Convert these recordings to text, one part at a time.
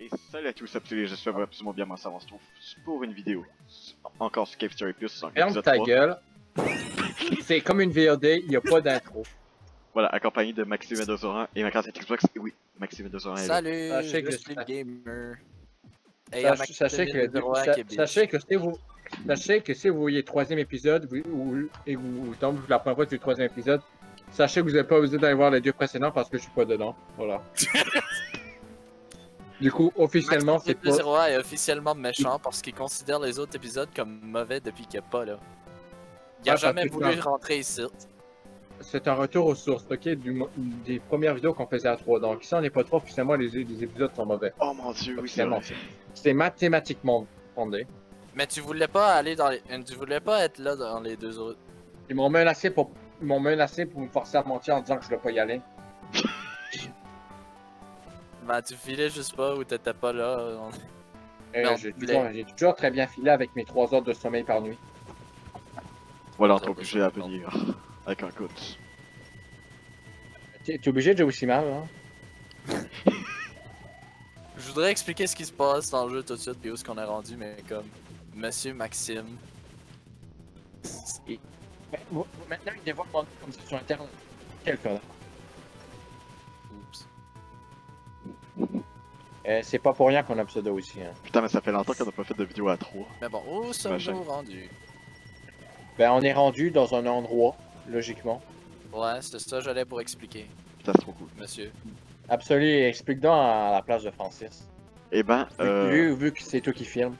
Et ça là tout ça, je suis absolument bien m'en savoir, je trouve, pour une vidéo. Encore sur Cave Story Plus, en Ferme épisode ta 3. gueule. C'est comme une VOD, il n'y a pas d'intro. Voilà, accompagné de Maxime Dozoran et ma carte Xbox. Et oui, Maxime Dozoran est là. Salut, Sachez que je suis le gamer. Et Sachez que si vous voyez le troisième épisode, et vous tombez la première fois sur le troisième épisode, sachez que vous n'avez pas besoin d'aller voir les deux précédents parce que je suis pas dedans. Voilà. Du coup, officiellement, c'est pas... Roi est officiellement méchant parce qu'il considère les autres épisodes comme mauvais depuis qu'il n'est pas là. Il a jamais voulu rentrer ici. C'est un retour aux sources, ok, des premières vidéos qu'on faisait à 3. Donc, si on n'est pas trop, officiellement, les épisodes sont mauvais. Oh mon dieu, oui, c'est vrai. C'est mathématiquement fondé. Mais tu voulais pas aller dans les... Tu voulais pas être là dans les deux autres. Ils m'ont menacé pour me forcer à mentir en disant que je voulais pas y aller. Ben, tu filais juste pas ou t'étais pas là. J'ai toujours très bien filé avec mes 3 heures de sommeil par nuit. Voilà, on est obligé à venir avec un coach. T'es obligé de jouer aussi mal, hein? Je voudrais expliquer ce qui se passe dans le jeu tout de suite puis où est-ce qu'on est rendu, mais comme... Monsieur Maxime... Maintenant, il dévoile mon nom comme ça sur Internet. Quel connard. Oups. C'est pas pour rien qu'on a pseudo aussi, hein. Putain, mais ça fait longtemps qu'on a pas fait de vidéo à 3. Mais bon, où sommes-nous rendus? Ben, on est rendu dans un endroit, logiquement. Ouais, c'est ça j'allais pour expliquer. Putain, c'est trop cool. Monsieur. Absolument, explique donc à la place de Francis. Eh ben, vu que c'est toi qui filme.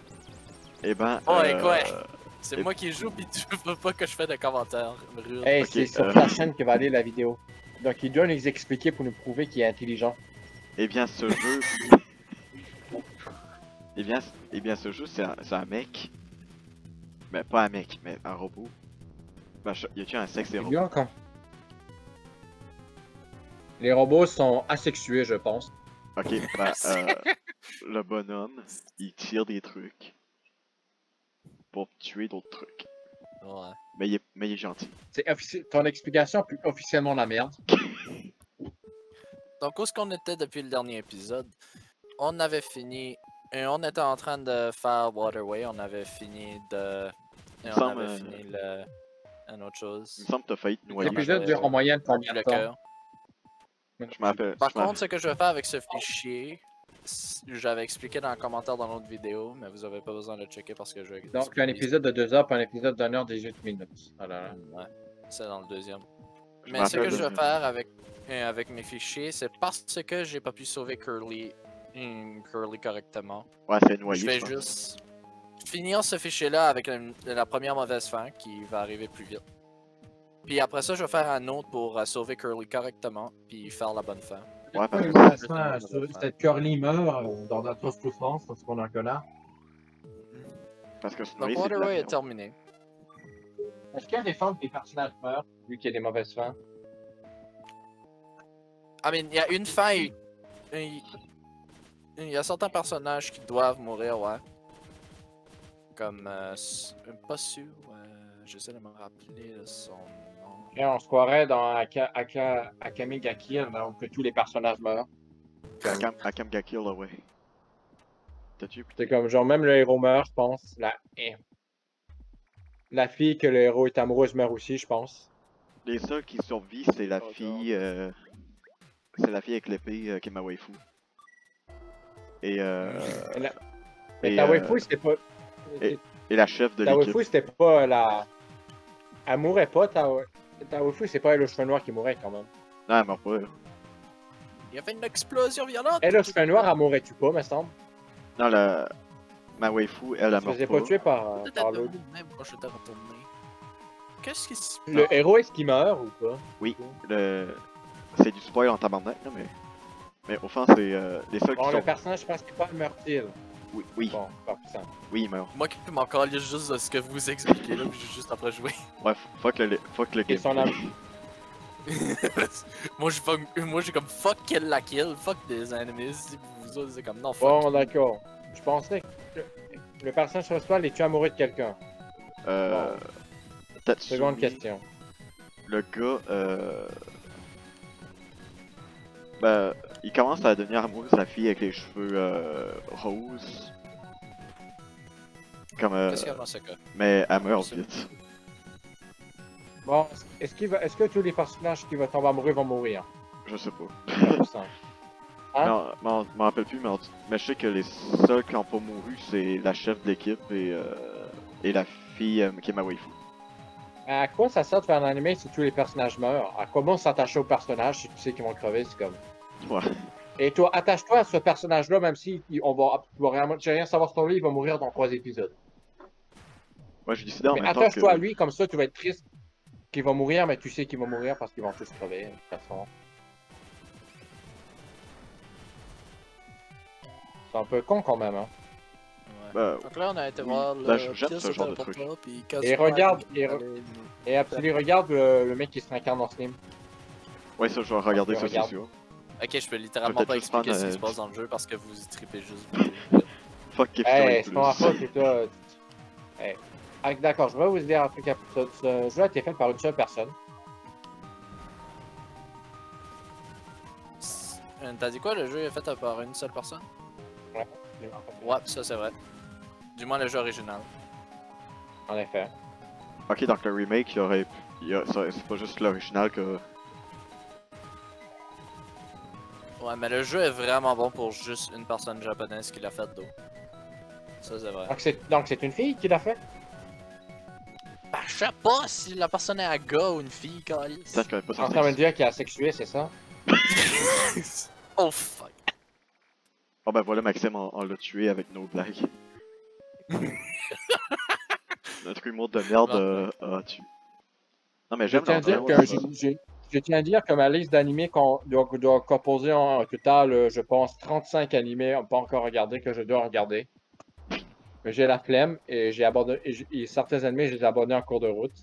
Eh ben, ouais, quoi? C'est moi qui joue pis tu veux pas que je fais de commentaires. Hey, c'est sur ta chaîne que va aller la vidéo. Donc il doit nous expliquer pour nous prouver qu'il est intelligent. Eh bien, ce jeu... eh bien, ce jeu, c'est un mec. Mais pas un mec, mais un robot. Ben, y a-t-il un sexe et robot? Bien, quand... Les robots sont asexués, je pense. Ok, ben, le bonhomme, il tire des trucs pour tuer d'autres trucs. Ouais. Mais il est gentil. Ton explication pue officiellement la merde. Donc, où est-ce qu'on était depuis le dernier épisode? On avait fini... Et on était en train de faire Waterway, on avait fini de... Et on avait fini une autre chose. Il me semble que t'as failli te noyer. L'épisode dure en moyenne combien de temps? Je m'appelle. Par contre, ce que je vais faire avec ce fichier, j'avais expliqué dans le commentaire dans l'autre vidéo, mais vous avez pas besoin de le checker parce que je vais... Donc, un épisode de 2 heures puis un épisode d'1 heure 18 minutes. Voilà. Ouais, c'est dans le deuxième. Mais ce que je vais faire avec mes fichiers, c'est parce que j'ai pas pu sauver Curly correctement. Ouais, c'est noyé. Je vais juste finir ce fichier-là avec la première mauvaise fin qui va arriver plus vite. Puis après ça, je vais faire un autre pour sauver Curly correctement, puis faire la bonne fin. Ouais, parce que cette Curly meurt dans notre souffrance parce qu'on en connaît. Parce que donc, Waterway est terminé. Est-ce qu'il y a des fins que des personnages meurent, vu qu'il y a des mauvaises fins? I mean, il y a une fin, il y a certains personnages qui doivent mourir, ouais. Comme, pas sûr, j'essaie de me rappeler de son nom. Et on se croirait dans Akame ga Kill, où que tous les personnages meurent. Akame ga Kill, ouais. T'as-tu? C'est comme, genre, même le héros meurt, je pense. La fille que le héros est amoureuse meurt aussi, je pense. Les seuls qui survivent, c'est la fille... C'est la fille avec l'épée qui est ma waifu. Et Mais ta waifu, c'était pas... Et la chef de ta l'équipe. Ta waifu, c'était pas la... Elle mourait pas, ta waifu, c'est pas elle aux cheveux noirs qui mourait, quand même. Non, elle meurt pas. Il y avait une explosion violente! Elle aux cheveux noirs, elle mourrait-tu pas, me semble? Non, ma waifu, elle meurt pas. Elle se faisait pas tuer par l'autre. Même quand je t'ai retourné. Qu'est-ce qui se passe? Le héros, est-ce qu'il meurt ou pas? Oui, c'est du spoil en tabarnak, là, mais au fond, c'est les seuls qui sont... le personnage principal meurt-il? Oui. Bon, pas puissant. Oui, il meurt. Moi qui m'en calisse juste de ce que vous expliquez là, puis j'ai juste après jouer. Ouais, fuck le gameplay. moi j'ai comme fuck kill la kill, fuck des enemies, vous autres c'est comme non fuck. Bon, d'accord. Je penserais que le personnage principal est-tu amoureux de quelqu'un? Tatsumi, seconde question. Le gars, ben, il commence à devenir amoureux de sa fille avec les cheveux roses. Comme Qu'est-ce qu'il y a dans ce cas? mais elle meurt C'est- vite. Bon, est-ce que tous les personnages qui vont tomber amoureux vont mourir? Je sais pas. 100%. Hein? Non, je m'en rappelle plus, mais je sais que les seuls qui n'ont pas mouru, c'est la chef de l'équipe et la fille qui est ma waifu. À quoi ça sert de faire un anime si tous les personnages meurent? À quoi bon s'attacher aux personnages si tu sais qu'ils vont crever? C'est comme. Ouais. Et toi, attache-toi à ce personnage-là, même si tu vas rien savoir sur lui, il va mourir dans 3 épisodes. Moi, je décidais en Mais même temps attache-toi à que. lui, comme ça, tu vas être triste qu'il va mourir, mais tu sais qu'il va mourir parce qu'ils vont tous crever, de toute façon. C'est un peu con quand même, hein. Ouais. Bah, Donc là, on a été oui. voir Là, le j'aime pièce ce genre de pour truc. toi, puis Et regarde, Kazuma, et Et absolument, regarde le mec qui se réincarne en Slim. Ouais, ça, je vais regarder ça, c'est Regarde. sûr. Ok, je peux littéralement Peut-être pas juste expliquer prendre, ce qui se passe dans le jeu parce que vous y tripez juste. Fuck if Hey, c'est plus. pas ma faute, c'est toi. Hey. Ah, d'accord, je vais vous dire un truc. Ce jeu a été fait par une seule personne. T'as dit quoi, le jeu est fait par une seule personne? Ouais, ça c'est vrai. Du moins le jeu original. En effet. Ok, donc le remake, c'est pas juste l'original que. Ouais, mais le jeu est vraiment bon pour juste une personne japonaise qui l'a fait d'eau. Ça c'est vrai. Donc c'est une fille qui l'a fait? Bah, je sais pas si la personne est un gars ou une fille, Calis. Peut-être qu'elle est pas En train de sortie. dire qu'il a sexué, c'est ça? Oh fuck. Oh ben voilà, Maxime, on l'a tué avec nos blagues. Notre humour de merde a tué. Non mais Je j'aime tiens à dire l'ambiance, que je tiens à dire que ma liste d'animés doit composer en total, je pense, 35 animés pas encore regardés que je dois regarder. Mais j'ai la flemme et j'ai abandonné. Et certains animés, je les ai abandonnés en cours de route.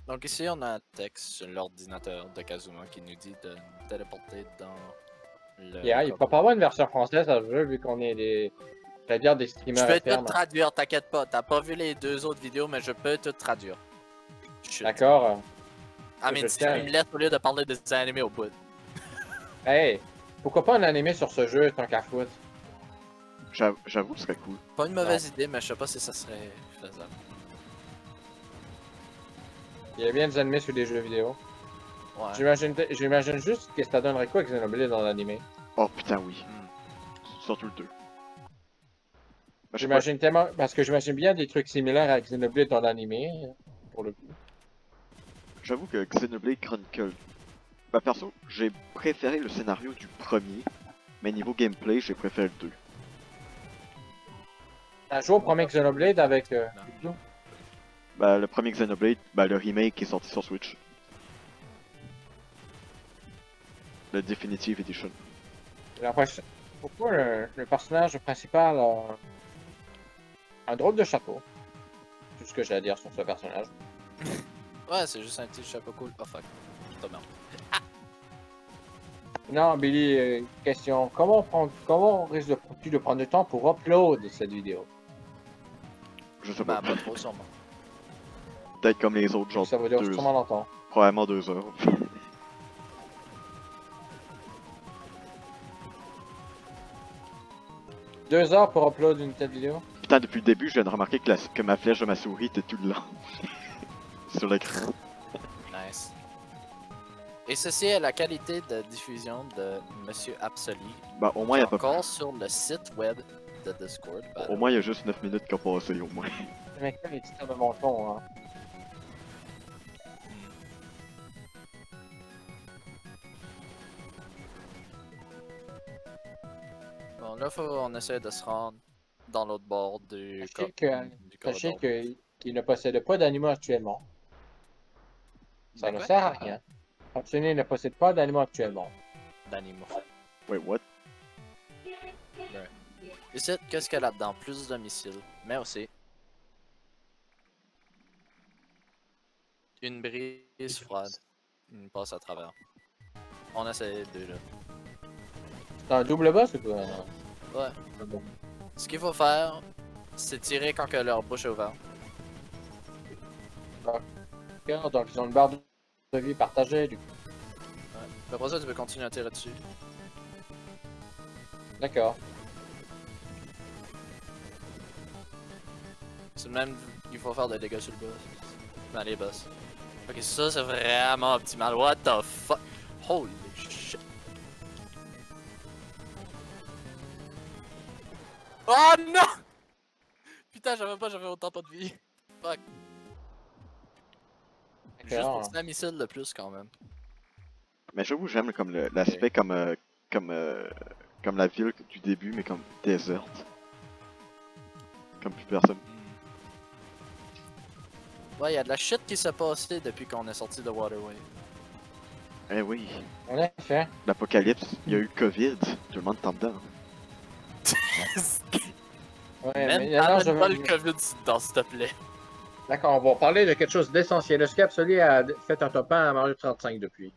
Donc ici on a un texte sur l'ordinateur de Kazuma qui nous dit de nous téléporter dans le... Yeah, il peut pas avoir une version française à ce jeu vu qu'on est des. J'allais dire des Je streamers peux à tout terme. traduire, t'inquiète pas. T'as pas vu les deux autres vidéos, mais je peux tout traduire. Chut. D'accord. Ah, mais je si tu tiens. me laisses au lieu de parler des animés au bout. Hey, pourquoi pas un animé sur ce jeu tant qu'à foutre? J'avoue, ce serait cool. Pas une mauvaise idée, mais je sais pas si ça serait faisable. Il y a bien des animés sur des jeux vidéo. Ouais. J'imagine juste que ça donnerait quoi Xenoblade dans l'animé. Oh putain, oui. Hmm. Surtout le 2. Ben, je sais pas, J'imagine tellement. Parce que j'imagine bien des trucs similaires à Xenoblade dans l'animé. Pour le coup. j'avoue que Xenoblade Chronicle. Bah perso, j'ai préféré le scénario du premier, mais niveau gameplay, j'ai préféré le 2. T'as joué au premier Xenoblade avec. Blue? Bah le premier Xenoblade, bah le remake qui est sorti sur Switch. Le Definitive Edition. J'ai l'impression- Pourquoi le personnage principal a un drôle de chapeau? C'est tout ce que j'ai à dire sur ce personnage. Ouais, c'est juste un petit chapeau cool. Oh fuck. T'as merde. Non, Billy, question. Comment risques-tu de prendre du temps pour upload cette vidéo? Je sais Bah, pas. pas trop sûrement. Peut-être comme les autres, genre Ça veut dire sûrement longtemps. probablement 2 heures. 2 heures pour upload une telle vidéo? Putain, depuis le début, je viens de remarquer que ma flèche de ma souris était tout le long. Sur l'écran. Nice. Et ceci est la qualité de diffusion de Monsieur Absoli. Bah au moins, il y a pas Encore sur le site web de Discord. Bah, Au moins, il y a juste 9 minutes qui ont passé, au moins. Le mec là, il est titre de mon ton, hein. Bon, là, on essaie de se rendre dans l'autre bord du Sachez corridor. qu'il ne possède pas d'animaux actuellement. Ça ne quoi? sert à rien. Absolument, ne possède pas d'animaux actuellement. D'animaux. Wait, what? Ici, qu'est-ce qu'il y a là-dedans? Plus de missiles, mais aussi une brise froide. Une passe à travers. On essaie les deux là. C'est un double boss ou quoi? Ouais. Bon. Ce qu'il faut faire, c'est tirer quand que leur bouche est ouverte. Donc ils ont une barre de vie partagée du coup. Ouais. Après ça, tu peux continuer à tirer dessus. D'accord. C'est même, il faut faire des dégâts sur le boss. Dans les boss. Ok, ça c'est vraiment optimal. What the fuck? Holy shit. Oh non! Putain, j'avais autant pas de vie. Fuck. Juste pour D'accord. un missile de plus quand même. Mais j'avoue, j'aime comme l'aspect comme la ville du début, mais comme déserte. Comme plus personne. Ouais, y'a de la shit qui s'est passée depuis qu'on est sorti de Waterway. Eh oui, En effet. l'apocalypse, il y a eu le COVID, tout le monde tombe dedans. Ouais, Man, mais non, t'amènes pas le COVID dans s'il te plaît. D'accord, on va parler de quelque chose d'essentiel. Est-ce qu'Absolu a fait un top 1 à Mario 35 depuis?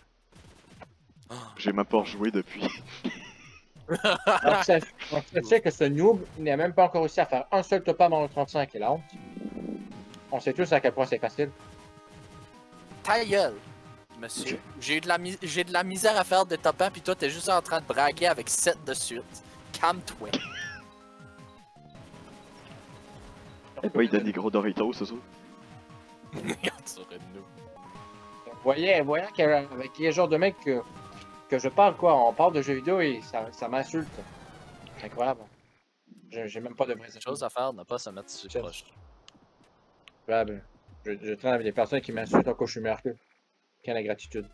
J'ai même pas rejoué depuis. Donc, tu sais que ce noob n'a même pas encore réussi à faire un seul top 1 à Mario 35 et la honte. On sait tous à quel point c'est facile. Ta gueule, monsieur. J'ai de la misère à faire des top 1 pis toi t'es juste en train de braguer avec 7 de suite. Calme-toi. Eh ben, il donne des gros Doritos, c'est ça? Regarde ça, nous. Voyant qu'avec les genres de mecs que je parle, quoi, on parle de jeux vidéo et ça m'insulte. C'est incroyable. J'ai même pas de vraies Chose à faire, ne pas se mettre sur proche. Incroyable. Je traîne avec des personnes qui m'insultent encore je suis meilleur qu'eux. Quelle ingratitude.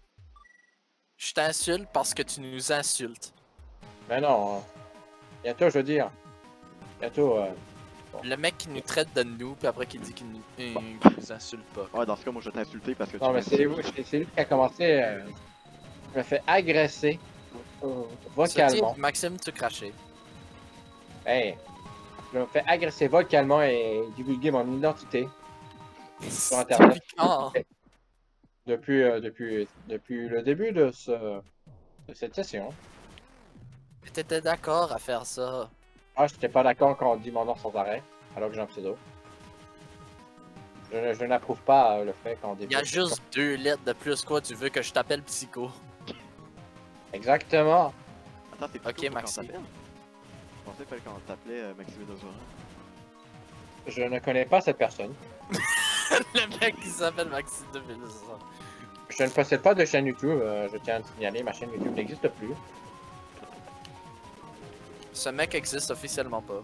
Je t'insulte parce que tu nous insultes. Mais non, bientôt, je veux dire. Bientôt, Le mec qui nous traite de nous, puis après qui dit qu'il nous insulte pas. Ouais, dans ce cas, moi je vais t'insulter parce que non, mais c'est lui qui a commencé. Je me fait agresser vocalement. Maxime, tu crachais. Hey, je me fais agresser vocalement et divulguer mon identité sur Internet. Depuis le début de cette session. T'étais d'accord à faire ça. Ah, j'étais pas d'accord quand on dit mon nom sans arrêt, alors que j'ai un pseudo. Je n'approuve pas le fait qu'on dit. Il y a juste 2 lettres de plus, quoi. Tu veux que je t'appelle Psycho? Exactement. Attends, t'es Ok, Maxime. Je pensais qu'il fallait qu'on t'appelait Maxime Dozora. Je ne connais pas cette personne. Le mec qui s'appelle Maxime de Vilsa. Je ne possède pas de chaîne YouTube. Je tiens à te signaler, ma chaîne YouTube n'existe plus. Ce mec existe officiellement pas.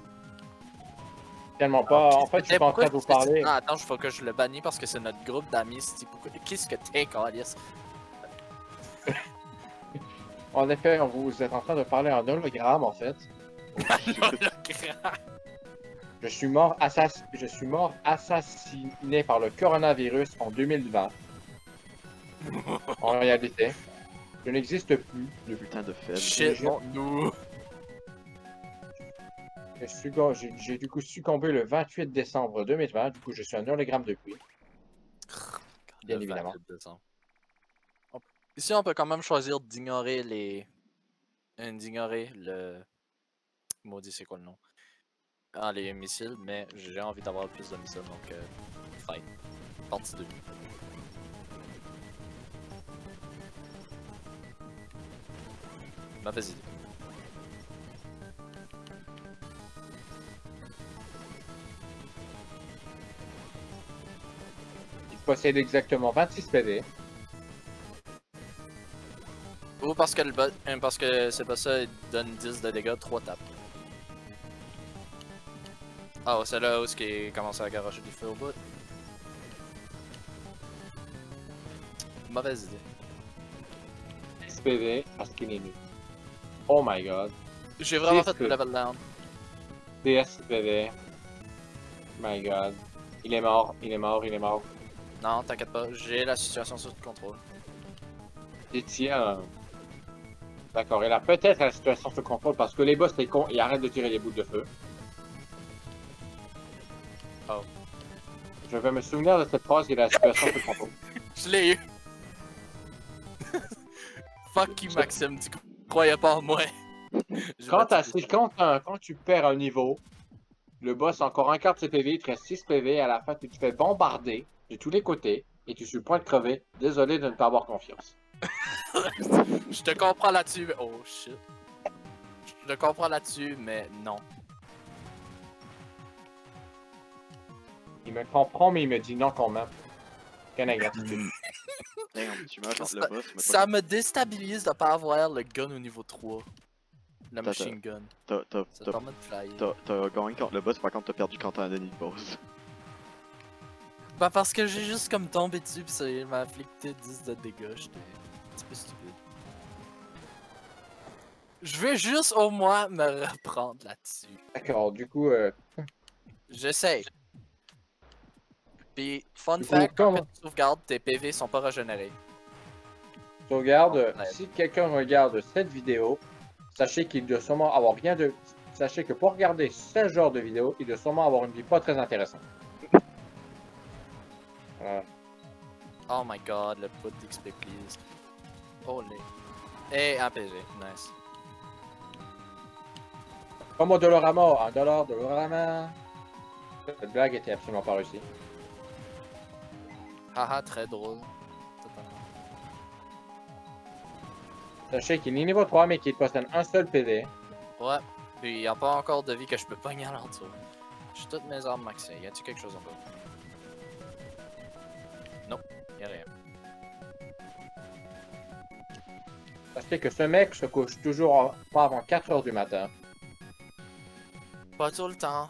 Tellement pas. En fait, je suis pas en train de vous parler. Ah, attends, il faut que je le bannis parce que c'est notre groupe d'amis. Qu'est-ce que t'es, Calice? En effet, vous êtes en train de parler en hologramme, en fait. Je suis mort assassiné par le coronavirus en 2020. En réalité, je n'existe plus. Le putain de faible. Shit, nous. J'ai du coup succombé le 28 décembre 2020. Du coup, je suis un hologramme depuis. Bien évidemment. Ici, on peut quand même choisir d'ignorer les. D'ignorer le. Maudit, c'est quoi le nom? Ah, les missiles, mais j'ai envie d'avoir plus de missiles, donc. Fight. Partie 2. Mauvaise idée. Il possède exactement 26 PV. Ou parce que parce que c'est pas ça, il donne 10 de dégâts, 3 tapes. Ah, c'est là où il commence à garocher du feu au bout. Mauvaise idée. 6 PV parce qu'il est nu. Oh my god. J'ai vraiment fait le level down. 6 PV. My god. Il est mort, il est mort, il est mort. Non, t'inquiète pas, j'ai la situation sous contrôle. Et tiens. D'accord, il a peut-être la situation sous contrôle parce que les boss, les cons, ils arrêtent de tirer les boules de feu. Oh. Je vais me souvenir de cette phrase, il a la situation sous contrôle. Je l'ai eu! Fuck you, Maxime, tu croyais pas en moi. Quand tu perds un niveau, le boss a encore un quart de ses PV, il te reste 6 PV, à la fin tu te fais bombarder de tous les côtés et tu suis le point de crever. Désolé de ne pas avoir confiance. Je te comprends là-dessus, mais oh shit. le comprends là-dessus, mais non. Il me comprend, mais il me dit non quand même. Quelle ingratitude. Damn, tu meurs contre le boss, mais Ça me déstabilise de pas avoir le gun au niveau 3. La Attends, machine gun. t'as Ça te permet de flyer. gagné contre le boss, par contre t'as perdu quand t'as un ennemi de boss. Bah parce que j'ai juste comme tombé dessus pis ça m'a afflicté 10 de dégâts, j'étais un petit peu stupide. Je veux juste au moins me reprendre là-dessus. D'accord, du coup, J'essaye. Pis, fun Du coup, fact, quand comment- tu sauvegardes, tes PV sont pas régénérés. sauvegarde. Ouais. Si quelqu'un regarde cette vidéo, sachez qu'il doit sûrement avoir rien de. Sachez que pour regarder ce genre de vidéo, il doit sûrement avoir une vie pas très intéressante. Voilà. Oh my god, le put d'XP please. Holy. Et un PV, nice. Comme au Dolorama, $1 Dolorama. Cette blague était absolument pas réussie. Haha, très drôle. Totalement. Sachez qu'il est niveau 3, mais qu'il possède un seul PV. Ouais, puis il y a pas encore de vie que je peux pogner à l'entour. J'ai toutes mes armes maxées. Y a-t-il quelque chose encore? Non, y a rien. Sachez que ce mec se couche toujours pas avant 4 heures du matin. Pas tout le temps.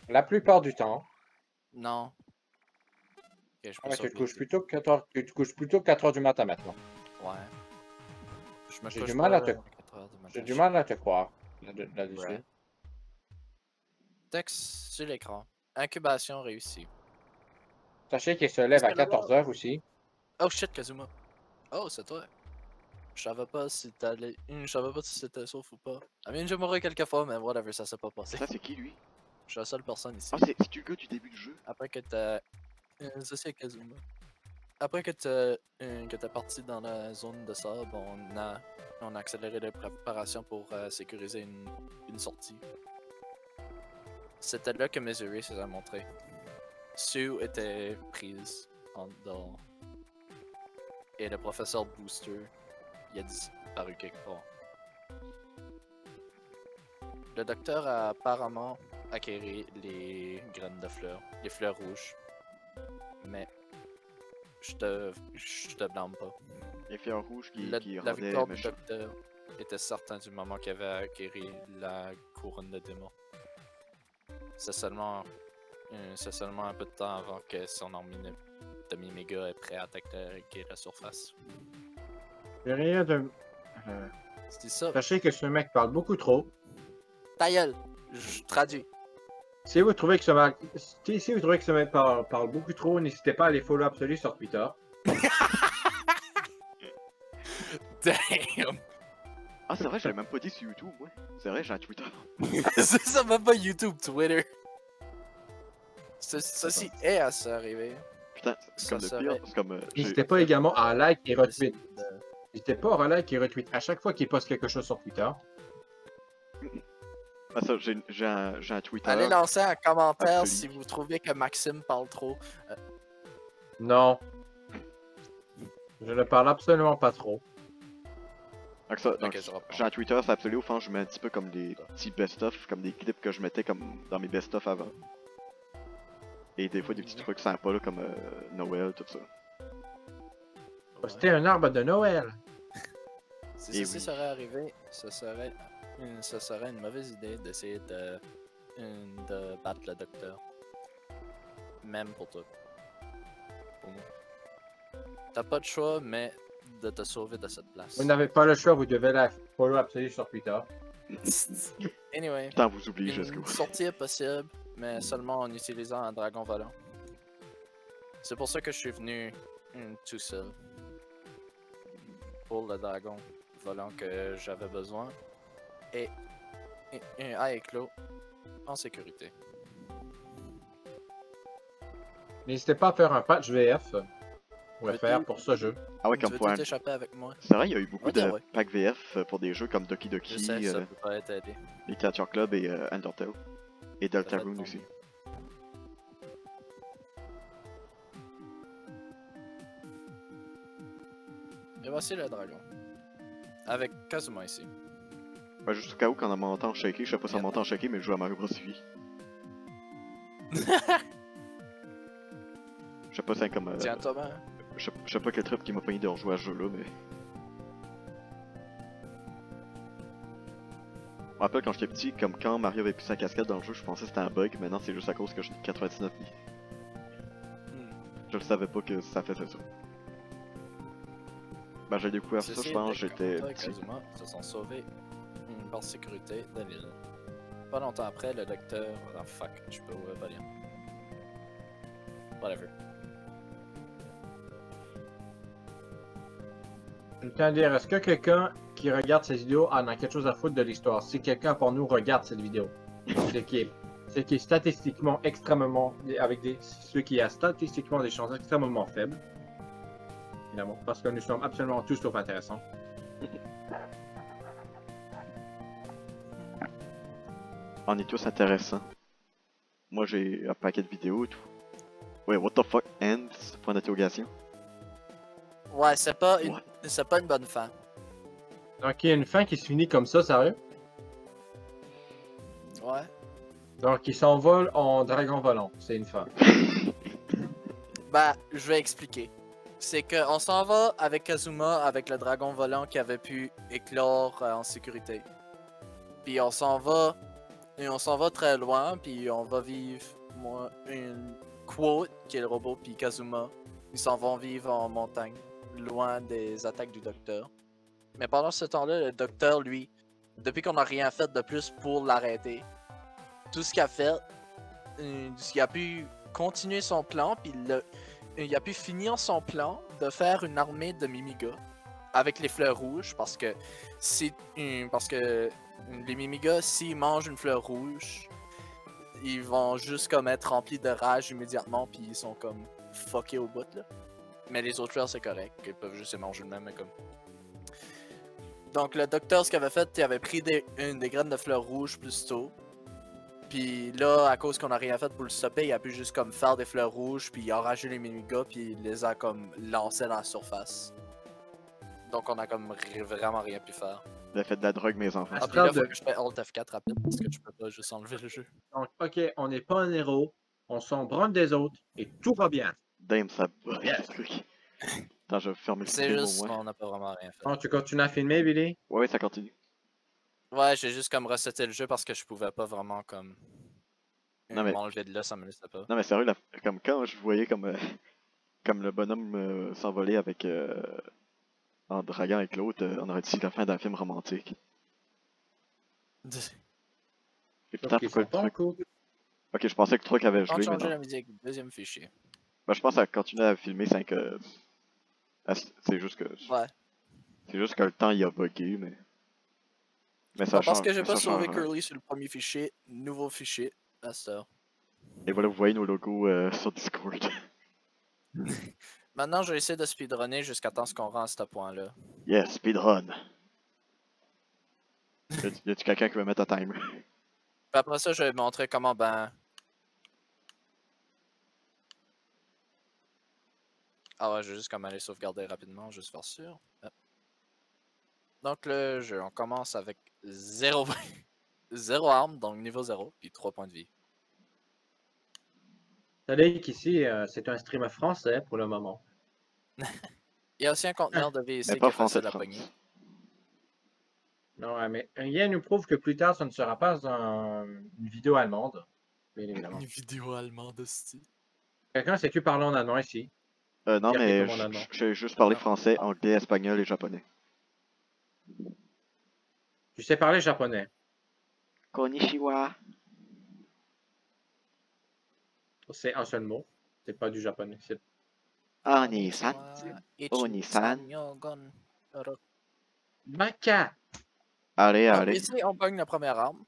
La plupart du temps. Non. Ok, je peux Ouais, tu te sauver. couches plutôt que 4 heures, tu te couches plutôt que 4 heures du matin maintenant. Ouais. Je me J'ai couche du mal à pas te- 4 heures du matin. J'ai du mal à te croire là-dessus. Ouais. Texte sur l'écran. Incubation réussie. Sachez qu'il se lève à 14 heures aussi. Oh shit, Kazuma. Oh, c'est toi. Je savais pas si t'allais. Je savais pas si c'était sauf ou pas. I mean, j'ai mouru quelques fois, mais whatever, ça s'est pas passé. Ça, c'est qui lui? Je suis la seule personne ici. Ah, c'est le gars du début du jeu. Après que t'as. Ça c'est Kazuma. Après que t'es parti dans la zone de sable, on a accéléré les préparations pour sécuriser une sortie. C'était là que Missouri s'est montré. Sue était prise en dedans. Et le professeur Booster, il a disparu quelque part. Le docteur a apparemment acquéri les graines de fleurs, les fleurs rouges. Mais je te blâme pas. Les fleurs rouges qui La rendaient victoire du méchant. docteur était certain du moment qu'il avait acquéri la couronne de démon. C'est seulement un peu de temps avant que son armée de Mimiga est prêt à attaquer la surface. J'ai rien de. C'est ça. Sachez que ce mec parle beaucoup trop. Ta gueule! Je traduis. Si vous trouvez que ce mec parle beaucoup trop, n'hésitez pas à les follow absolu sur Twitter. Damn! Ah, c'est vrai, j'avais même pas dit sur YouTube, ouais. C'est vrai, j'ai un Twitter. C'est ça, même pas YouTube, Twitter. Ceci est à s'arriver. Putain, c'est comme Ça le pire. serait- C'est comme. N'hésitez pas également à like et retweet. De- N'hésitez pas à like et retweet à chaque fois qu'il poste quelque chose sur Twitter. Ah, ça, j'ai un Twitter. Allez lancer un commentaire Absolu. si vous trouvez que Maxime parle trop. Non. Je ne parle absolument pas trop. Donc, je reprends. j'ai un Twitter, c'est absolu. Au fond, je mets un petit peu comme des petits best-of, comme des clips que je mettais comme dans mes best-of avant. Et des fois, des petits trucs sympas, là, comme Noël, tout ça. C'était un arbre de Noël. Si Eh ceci oui. serait arrivé, ce serait une mauvaise idée d'essayer de battre le docteur. Même pour toi. Pour moi. T'as pas de choix, mais de te sauver de cette place. Vous n'avez pas le choix, vous devez la follow absolu sur Twitter. Anyway, Putain, vous oubliez jusqu'où. une sortie est possible, mais seulement en utilisant un dragon volant. C'est pour ça que je suis venu tout seul. Pour le dragon volant que j'avais besoin. Et un éclos en sécurité. N'hésitez pas à faire un patch VF. On va Veux-tu- faire pour ce jeu. Ah ouais, Tu comme veux point. tout échapper avec moi? C'est vrai, il y a eu beaucoup Ouais, de ouais. packs VF pour des jeux comme Doki Je Doki, sais, ça peut pas être aidé. Literature Club et Undertale. Et Ça Deltarune va être aussi. ton mieux. Et voici le dragon. Avec Kazuma ici. Ben, juste au cas où, quand on m'entend shaker, je sais pas si on m'entend shaker, mais je joue à Mario Bros. Wii. Je sais pas si c'est comme. Tiens, Thomas. Je sais pas quel trip qui m'a pogné de rejouer à ce jeu-là, mais. Je me rappelle quand j'étais petit, comme quand Mario avait plus sa casquette dans le jeu, je pensais que c'était un bug, maintenant c'est juste à cause que j'ai 99 vies. Je le savais pas que ça faisait ça. Ben j'ai découvert ça, je pense, j'étais petit. Kazuma se sont sauvés par sécurité de l'île. Pas longtemps après, le docteur... Ah fuck, je peux pas lire. Whatever. Je tiens à dire, est-ce que quelqu'un qui regarde cette vidéo en a quelque chose à foutre de l'histoire? Si quelqu'un pour nous regarde cette vidéo, c'est qui est statistiquement extrêmement, ce qui a statistiquement des chances extrêmement faibles, évidemment, parce que nous sommes absolument tous sauf intéressants. On est tous intéressants. Moi j'ai un paquet de vidéos et tout. Ouais, what the fuck, ends? Point d'interrogation. Ouais, c'est pas une bonne fin. Donc il y a une fin qui se finit comme ça, sérieux? Ouais. Donc il s'envole en dragon volant, c'est une fin. Bah, je vais expliquer. C'est qu'on s'en va avec Kazuma, avec le dragon volant qui avait pu éclore en sécurité. Puis on s'en va très loin, puis on va vivre une quote qui est le robot, puis Kazuma. Ils s'en vont vivre en montagne, loin des attaques du docteur. Mais pendant ce temps-là, le docteur, lui, depuis qu'on n'a rien fait de plus pour l'arrêter, tout ce qu'il a fait, il a pu continuer son plan, puis il a pu finir son plan de faire une armée de Mimiga avec les fleurs rouges, parce que les Mimiga, s'ils mangent une fleur rouge, ils vont juste comme être remplis de rage immédiatement, puis ils sont comme fuckés au bout là. Mais les autres fleurs c'est correct, ils peuvent juste les manger de même, mais comme. Donc le docteur, ce qu'il avait fait, il avait pris une des graines de fleurs rouges plus tôt. Puis là, à cause qu'on a rien fait pour le stopper, il a pu juste comme faire des fleurs rouges, puis enrager les Mimiga, puis il les a comme lancés dans la surface. Donc on a comme vraiment rien pu faire. Vous avez fait de la drogue, mes enfants. Ah, puis là, faut que je fais Alt F4 rapide, parce que tu peux pas juste enlever le jeu. Donc ok, on n'est pas un héros, on s'en branle des autres, et tout va bien. Damn, ça va, Yes. ce truc. Attends, je vais fermer le C'est stream juste au moins. qu'on n'a pas vraiment rien fait. Bon, tu continues à filmer, Billy? Ouais, ça continue. Ouais, j'ai juste comme reseté le jeu parce que je pouvais pas vraiment comme Non, mais- m'enlever de là, ça me laissait pas. Non mais sérieux, comme quand je voyais comme, comme le bonhomme s'envoler avec en draguant avec l'autre, on aurait dit la fin d'un film romantique. Et putain, Donc ils pourquoi sont le pas en truc... couple. Ok, je pensais que le truc avait Quand gelé, mais changer non. la musique, deuxième fichier. Ben, je pense à continuer à filmer 5... c'est juste que... Ouais. C'est juste que le temps il a bugué, mais... Mais ça Pas parce change. que j'ai ça pas sauvé change rien. Curly sur le premier fichier, nouveau fichier, à ça. Et voilà, vous voyez nos logos sur Discord. Maintenant, je vais essayer de speedrunner jusqu'à temps qu'on rend à ce point-là. Yes, speedrun. Y a-tu quelqu'un qui veut mettre un timer? Puis après ça, je vais montrer comment Ah ouais, je vais juste comme aller sauvegarder rapidement, juste faire sûr. Hop. Donc le jeu, on commence avec 0 zéro arme, donc niveau 0, puis 3 points de vie. Tandis qu'ici, c'est un streamer français pour le moment. Il y a aussi un conteneur de VC Mais qui pas est français facile de à pogner. France. Non, mais rien nous prouve que plus tard, ça ne sera pas une vidéo allemande, bien évidemment. Une vidéo allemande hostie. Quelqu'un sait-tu parler en allemand ici? Non, Dire mais quelques mots en allemand. j'ai juste parlé Non. français, anglais, espagnol et japonais. Tu sais parler japonais. Konnichiwa. C'est un seul mot. C'est pas du japonais. Oni-san. Oni-san. Maca! Allez, Donc allez. ici, on pogne la première arme,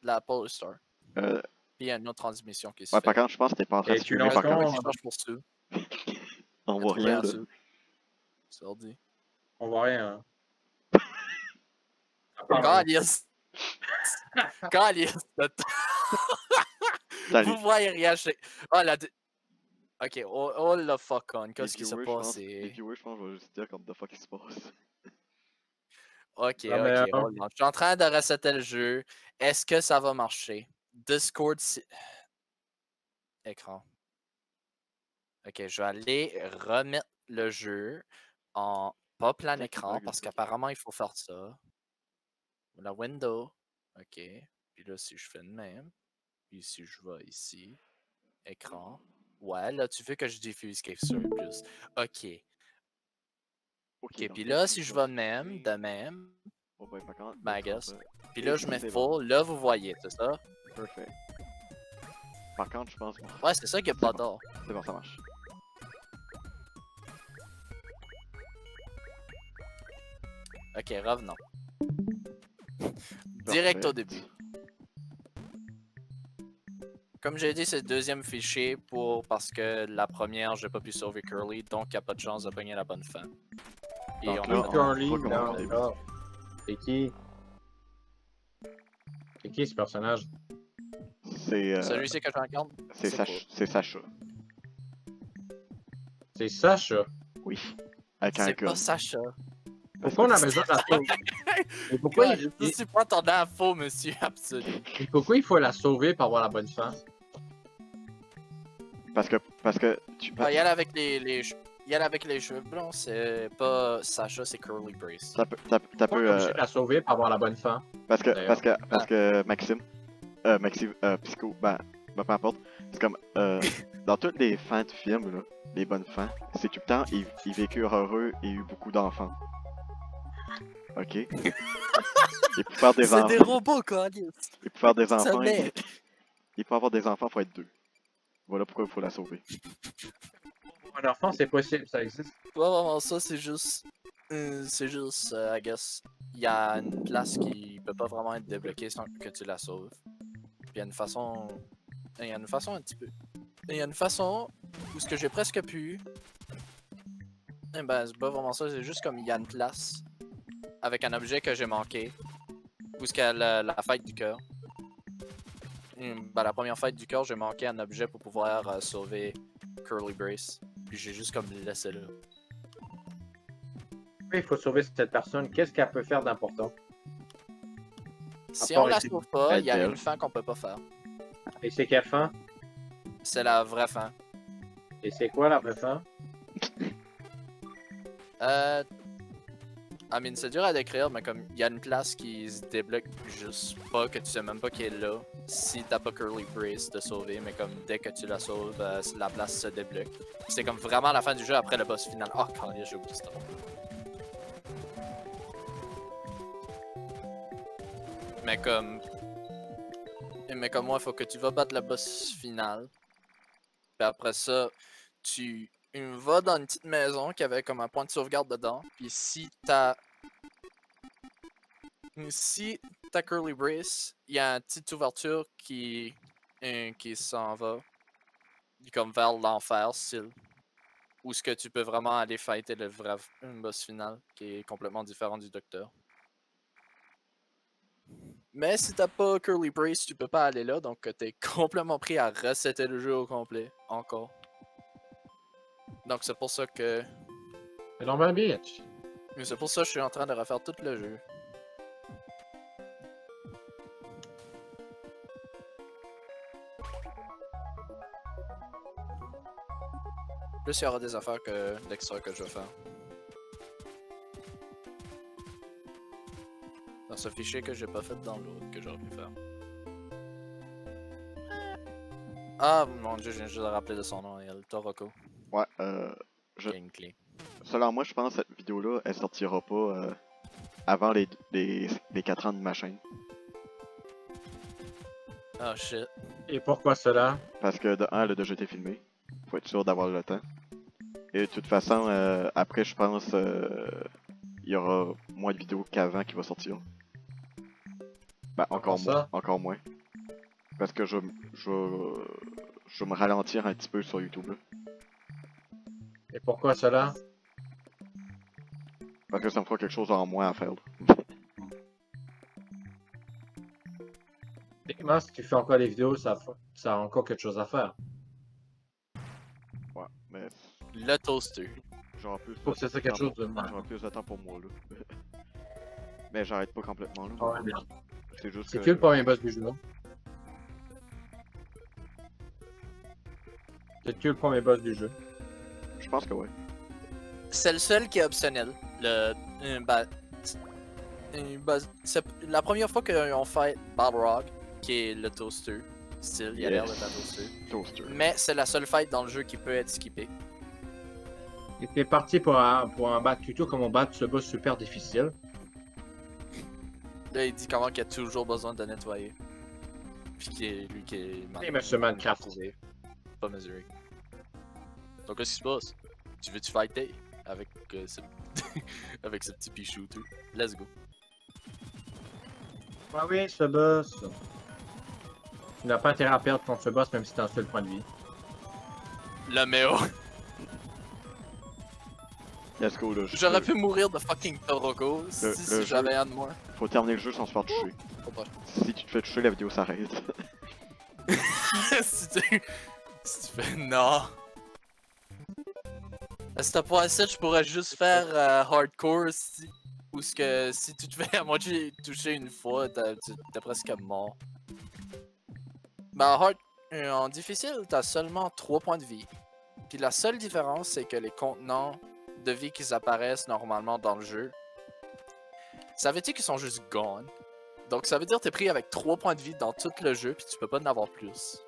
la Polar Star. Euh, Puis il y a une autre transmission qui se ouais, fait. par contre, je pense que t'es pas en train Et de tu filmer, lances par contre. ton- Je change pour ça. On voit rien, là. C'est ordi. On voit rien. Calice! Calice! Salut. Vous voyez rien chez... Oh, ok, oh le fuck on, Les qu'est-ce qui se viewers, passe? Les viewers, je pense, je vais juste dire comme the fuck il se passe. Ok, Non, mais, hold on. Je suis en train de resetter le jeu. Est-ce que ça va marcher? Discord, écran. Ok, je vais aller remettre le jeu en pas plein écran parce qu'apparemment il faut faire ça. La window. Ok. Puis là, si je fais de même. Puis si je vais ici. Écran. Ouais, là, tu veux que je diffuse quelque chose de plus. Ok. Ok, puis là, si je vais de même. Oh boy, par contre, Ben, I guess. ça. Puis là, je mets C'est full. Là, vous voyez, c'est ça? Parfait. Par contre, je pense. Ouais, c'est ça qui est pas bon. tort. C'est bon, ça marche. Ok, revenons. Direct au Parfait. début. Comme j'ai dit, c'est le deuxième fichier parce que la première, j'ai pas pu sauver Curly, donc il n'y a pas de chance de pogner la bonne fin. Et Donc on là, a fait- Curly, recommence non, au début. là. C'est qui? C'est qui ce personnage? C'est Celui-ci que j'incarne, c'est quoi? C'est Sacha. C'est Sacha. Oui. Avec un C'est gun. pas Sacha. Pourquoi on a besoin de la sauver? Mais pourquoi, Je suis pas ton info, monsieur absolu. et pourquoi il faut la sauver pour avoir la bonne fin? Parce que tu Ah, y aller avec y aller avec les cheveux blancs, c'est pas Sacha, c'est Curly Brace. t'as Pourquoi on peu est obligé de la sauver pour avoir la bonne fin? parce d'ailleurs? que Maxime Psycho peu importe, c'est comme dans toutes les fins de films là, les bonnes fins, c'est tout le temps ils vécurent heureux et eu beaucoup d'enfants. OK? Et pour faire des C'est enfants, des robots, quoi. et pour faire des Ça enfants, l'est. il peut avoir des enfants, faut être deux. Voilà pourquoi il faut la sauver. Un enfant, c'est possible, ça existe. Ouais, vraiment, ça, c'est juste. I guess. Il y a une place qui peut pas vraiment être débloquée sans que tu la sauves. Puis il y a une façon. Il y a une façon un petit peu. Il y a une façon où ce que j'ai presque pu. Eh ben, c'est pas vraiment ça, c'est juste comme il y a une place avec un objet que j'ai manqué. Où ce qu'il y a la fête du cœur. Ben, la première fête du cœur, j'ai manqué un objet pour pouvoir sauver Curly Brace. Puis j'ai juste comme laissé là. Il faut sauver cette personne. Qu'est-ce qu'elle peut faire d'important? Si part on la essayer sauve pas, il y a d'elle. une fin qu'on peut pas faire. Et c'est quelle fin? C'est la vraie fin. Et c'est quoi la vraie fin? I mean, c'est dur à décrire, mais comme il y a une place qui se débloque juste pas, que tu sais même pas qu'elle est là, si t'as pas Curly Brace de sauver, mais comme dès que tu la sauves, la place se débloque. C'est comme vraiment la fin du jeu après le boss final. Oh, quand j'ai oublié ça. Mais comme moi, il faut que tu vas battre le boss final. Puis après ça, tu vas dans une petite maison qui avait comme un point de sauvegarde dedans. Puis si t'as Curly Brace, il y a une petite ouverture qui s'en va comme vers l'enfer, style. Où ce que tu peux vraiment aller fighter le vrai boss final, qui est complètement différent du docteur. Mais si t'as pas Curly Brace, tu peux pas aller là, donc t'es complètement pris à resetter le jeu au complet, encore. Donc c'est pour ça que... C'est normal, bitch. C'est pour ça que je suis en train de refaire tout le jeu. Plus il y aura des affaires que l'extra que je vais faire. Dans ce fichier que j'ai pas fait dans l'autre que j'aurais pu faire. Ah mon dieu, je viens juste de rappeler de son nom, il y a le Toroko. Ouais, Qui a une clé. selon moi, je pense que cette vidéo-là, elle sortira pas avant les 4 ans de ma chaîne. Oh shit. Et pourquoi cela? Parce que de 1, elle a déjà été filmée. Faut être sûr d'avoir le temps. Et de toute façon, après, je pense il y aura moins de vidéos qu'avant qui va sortir. Ben, encore moins. ça? Encore moins. Parce que je vais me ralentir un petit peu sur YouTube. Là. Et pourquoi cela? Parce que ça me fera quelque chose en moins à faire. Là. Techniquement, si tu fais encore des vidéos, ça a encore quelque chose à faire. Ouais, mais Le toaster. j'aurai plus Faut que c'est ça quelque chose de mal. J'aurai plus de temps pour moi là. Mais j'arrête pas complètement là. Ouais, bien. C'est juste C'est que... qui le premier boss du jeu? C'est qui le premier boss du jeu? Je pense que ouais. C'est le seul qui est optionnel. La première fois qu'on fait Balrog, qui est le toaster, style, il a l'air d'être un toaster. Toaster. Mais c'est la seule fight dans le jeu qui peut être skippée. Il était parti pour un battre tuto comme on bat ce boss super difficile. Là, il dit comment qu'il a toujours besoin de nettoyer. Puis lui qui est... Et monsieur Minecraft. Pas mesuré. Donc qu'est-ce qui se passe? Tu veux-tu fighter avec avec ce petit pichou tout? Let's go. Ah oui, ce boss. Tu n'as pas intérêt à perdre contre ce boss même si t'as un seul point de vie. Le méo. Let's go là. J'aurais pu mourir de fucking Toroko si j'avais un de moi. Faut terminer le jeu sans se faire toucher. Si tu te fais toucher, la vidéo s'arrête. si tu fais non. À ce point-ci, je pourrais juste faire hardcore ou ce que si tu te fais à moitié toucher une fois, t'es presque mort. Ben en difficile, t'as seulement 3 points de vie. Puis la seule différence, c'est que les contenants de vie qui apparaissent normalement dans le jeu, ça veut dire qu'ils sont juste gone. Donc ça veut dire que t'es pris avec 3 points de vie dans tout le jeu, puis tu peux pas en avoir plus.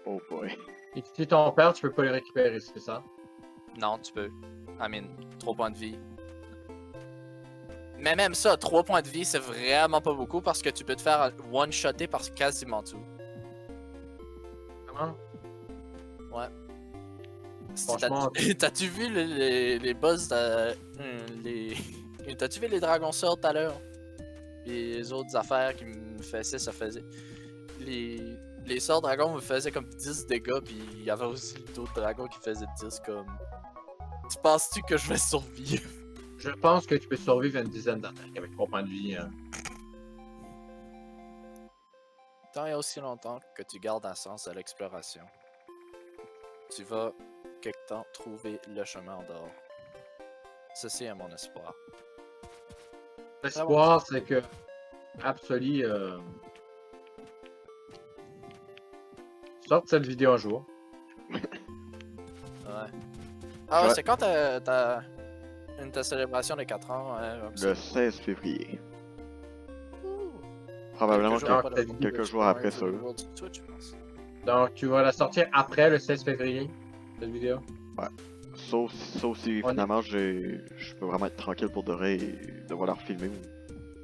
Oh boy. Et si t'en perds, tu peux pas les récupérer, c'est ça? Non, tu peux. I mean, 3 points de vie. Mais même ça, 3 points de vie, c'est vraiment pas beaucoup parce que tu peux te faire one-shotter par quasiment tout. Comment? Ouais. Franchement... T'as-tu vu les boss T'as-tu vu les dragons sorts tout à l'heure? Et les autres affaires qui me faisaient, ça faisait... Les sorts dragons me faisaient comme 10 dégâts, puis il y avait aussi d'autres dragons qui faisaient 10 comme... Tu penses-tu que je vais survivre? Je pense que tu peux survivre à une dizaine d'attaques avec 3 points de vie. Tant et aussi longtemps que tu gardes un sens à l'exploration, tu vas, quelque temps, trouver le chemin en dehors. Ceci est mon espoir. L'espoir, c'est que Absoli sorte cette vidéo un jour. Ouais. Ah ouais, Ouais. c'est quand ta célébration de 4 ans? Le 16 février. Probablement quelques jours après ça. Donc, tu vas la sortir après le 16 février, cette vidéo. Ouais. Sauf si finalement je peux vraiment être tranquille pour de vrai et devoir la refilmer.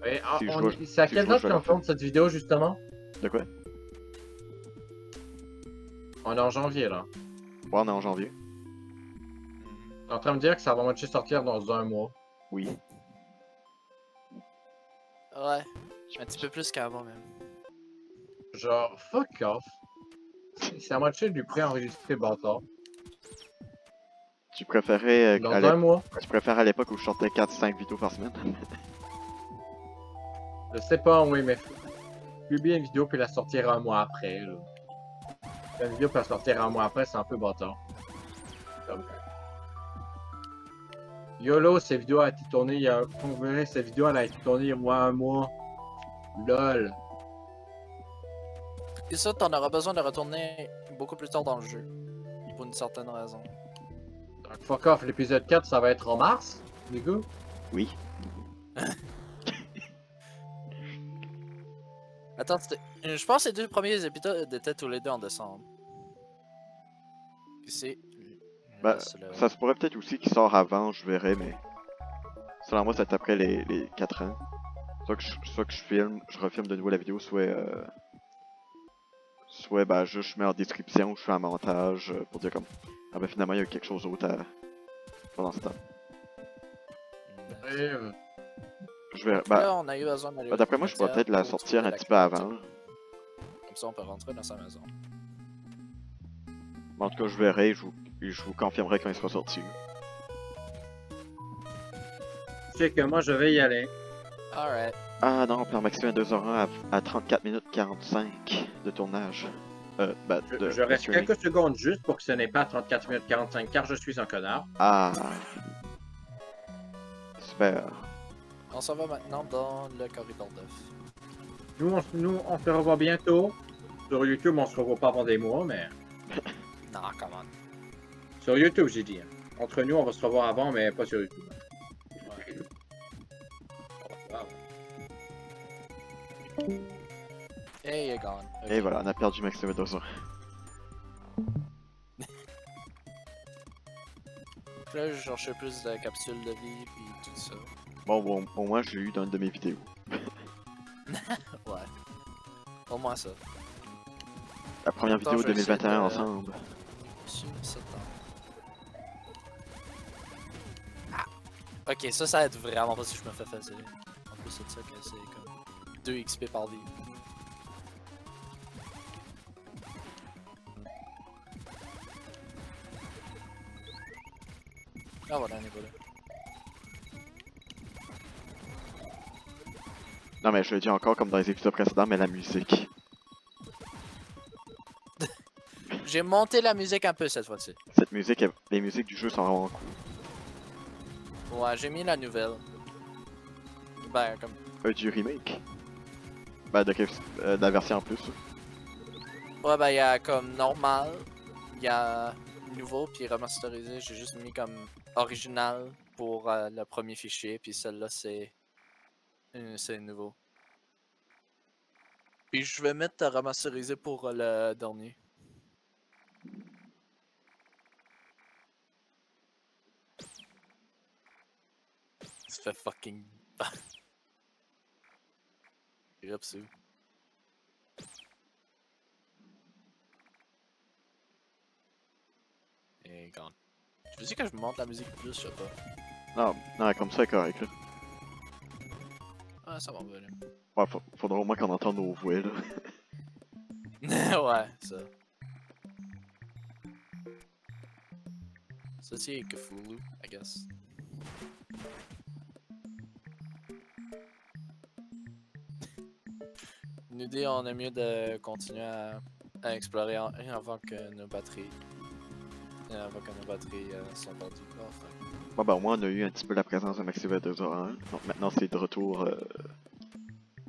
Et, Si c'est à si quelle je date vais la qu'on tourne cette vidéo, justement? De quoi? On est en janvier, là. Ouais, on est en janvier. T'es en train de me dire que ça va moitié sortir dans un mois. Oui. Ouais, un petit peu plus qu'avant même. Genre, fuck off. C'est à moitié du pré-enregistré, bâtard. Tu préférais Dans un mois. Tu préfères à l'époque où je sortais 4-5 vidéos par semaine? Je sais pas, oui, mais publier une vidéo puis la sortir un mois après, là. La vidéo peut la sortir un mois après, c'est un peu bâtard. Donc, YOLO, cette vidéo a été tournée il y a... Vous verrez, cette vidéo elle a été tournée il y a un mois. LOL. Et ça, t'en auras besoin de retourner beaucoup plus tard dans le jeu. Pour une certaine raison. Donc, fuck off, l'épisode 4, ça va être en mars, les gars? Oui. Attends, je pense que les 2 premiers épisodes étaient tous les 2 en décembre. Puis c'est... Ben, ça se pourrait peut-être aussi qu'il sort avant, je verrai, mais... Selon moi, c'est après les 4 ans. Soit que je refilme de nouveau la vidéo, soit ben juste je mets en description, je fais un montage pour dire comme... Ah ben finalement, il y a quelque chose d'autre pendant ce temps. Et, Je vais... Là, on a eu besoin d'aller au d'après moi, je pourrais peut-être la pour sortir un trouver petit peu avant. Comme ça, on peut rentrer dans sa maison. Mais en tout cas, je verrai, je vous confirmerai quand il sera sorti. tu sais que moi, je vais y aller. Alright. Ah non, Plan Maximum 2h1 à 34 minutes 45 de tournage. Je reste quelques secondes juste pour que ce n'est pas 34 minutes 45 car je suis un connard. Ah. Super. On s'en va maintenant dans le corridor d'œuf. Nous, on se revoit bientôt. Sur YouTube, on se revoit pas avant des mois, mais... Non, comment? Sur YouTube, j'ai dit. Hein. Entre nous, on va se revoir avant, mais pas sur YouTube. Ouais. Wow. Hey, il est gone. Ok. Et voilà, on a perdu Maxime Medusa. Là, je cherchais plus de capsules de vie puis tout ça. Bon, au moins, je l'ai eu dans une de mes vidéos. Ouais. Au moins ça. La première Attends, vidéo je vais essayer 2021 de- ensemble. Sur septembre. Ah! Ok, ça aide vraiment pas si je me fais facile. En plus, c'est ça que c'est comme 2 XP par vie. Ah voilà, on est pas là. Non, mais je le dis encore comme dans les épisodes précédents, mais la musique. J'ai monté la musique un peu cette fois-ci. Cette musique, les musiques du jeu sont vraiment cool. Ouais, j'ai mis la nouvelle. Ben, comme. Du remake. Ben, de la version en plus. Ouais, ben, il y a comme normal, il y a nouveau, puis remasterisé. J'ai juste mis comme original pour le premier fichier, puis celle-là, c'est nouveau. Puis je vais mettre remasterisé pour le dernier. Ça fait fucking. Rip Sue. Et gone. Je veux dire que je monte la musique plus, je sais pas. Non, comme ça, c'est correct, là. Ah, ça va venir. Ouais, faudra au moins qu'on entende nos voix, là. Ouais, ça. Ça, c'est Cthulhu, I guess. Une idée, on est mieux de continuer à explorer avant que nos batteries. Avant que nos batteries sont perdues. Oh, fuck. Bon, ben, au moins, on a eu un petit peu la présence de Maxime Medusa 1. Donc maintenant, c'est de retour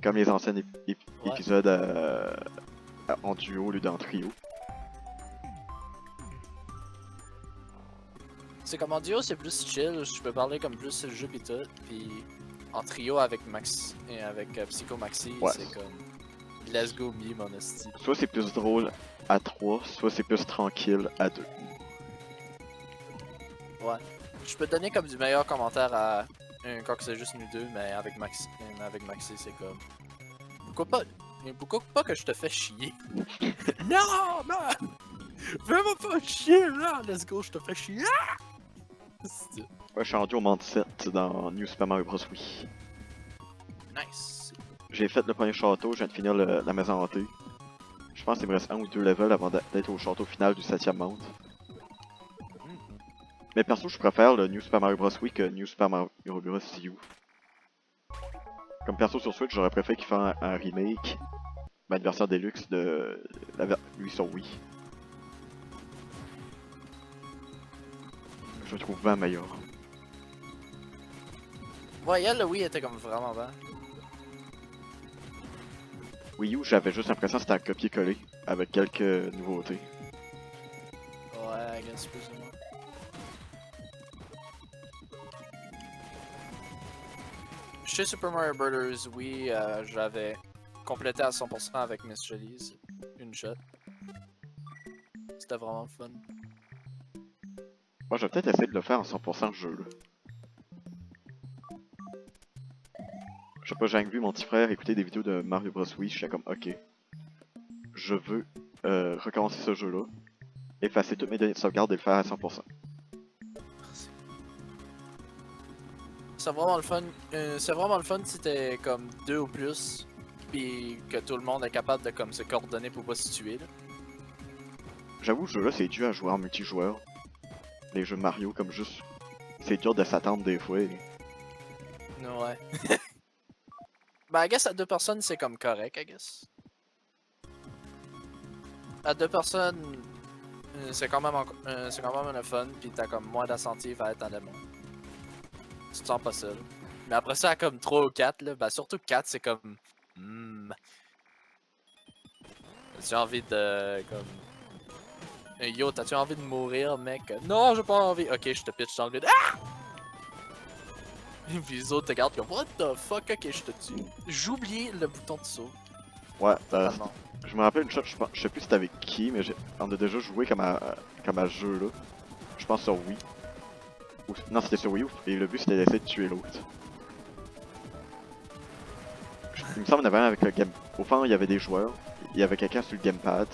comme les anciens Ouais. épisodes en duo au lieu d'en trio. C'est comme en duo, c'est plus chill. Je peux parler comme plus le jeu pis tout. Puis en trio avec Max et avec Psycho Maxi, Ouais. c'est comme. Let's go me, mon esti. Soit c'est plus drôle à 3, soit c'est plus tranquille à 2. Ouais. Je peux te donner comme du meilleur commentaire à quand c'est juste nous deux, mais avec Maxi, c'est comme. Pourquoi pas que je te fais chier? Non, non! Fais-moi pas chier là! Let's go, je te fais chier! C'est- Ouais, je suis rendu au monde 7 dans New Super Mario Bros. Wii. Nice. J'ai fait le premier château, je viens de finir la maison hantée. Je pense qu'il me reste 1 ou 2 levels avant d'être au château final du 7ème monde. Mais perso, je préfère le New Super Mario Bros. Wii que New Super Mario Bros. U. Comme perso sur Switch, j'aurais préféré qu'il fasse un remake, ben, une version deluxe de lui sur Wii. Je le trouve bien meilleur. Ouais, le Wii était comme vraiment bien. Wii U, j'avais juste l'impression que c'était un copier-coller, avec quelques nouveautés. Ouais, I guess plus ou moins. Chez Super Mario Bros. Oui, j'avais complété à 100% avec Miss Jolie's une shot. C'était vraiment fun. Moi, je vais peut-être essayer de le faire en 100% jeu, là. Je sais pas, j'ai vu mon petit frère écouter des vidéos de Mario Bros. Wii, j'étais comme, ok. Je veux recommencer ce jeu-là, effacer toutes mes données de sauvegarde et le faire à 100%. C'est vraiment le fun. C'est vraiment le fun si t'es comme 2 ou plus, puis que tout le monde est capable de comme se coordonner pour pas se tuer. Là. J'avoue, ce jeu-là, c'est dur à jouer en multijoueur. Les jeux Mario, comme juste... C'est dur de s'attendre des fois. Ouais. Ben, I guess à 2 personnes, c'est comme correct, I guess. À 2 personnes, c'est quand même le fun, puis t'as comme moins d'incentive à être en démon. Tu te sens pas seul. Mais après ça, comme 3 ou 4, là, ben surtout 4, c'est comme. As-tu envie de. Comme. Yo, t'as-tu envie de mourir, mec? Non, j'ai pas envie. Ok, je te pitch dans le vide. Ah! Puis les autres te regardent comme what the fuck, ok, je te tue. J'oubliais le bouton de saut. Ouais, Totalement. je me rappelle une chose, je sais plus c'était avec qui, mais on a déjà joué comme à ce jeu-là. Je pense sur Wii. Non, c'était sur Wii U, et le but c'était d'essayer de tuer l'autre. Il me semble qu'on avait un avec le game. Au fond, il y avait des joueurs, il y avait quelqu'un sur le gamepad.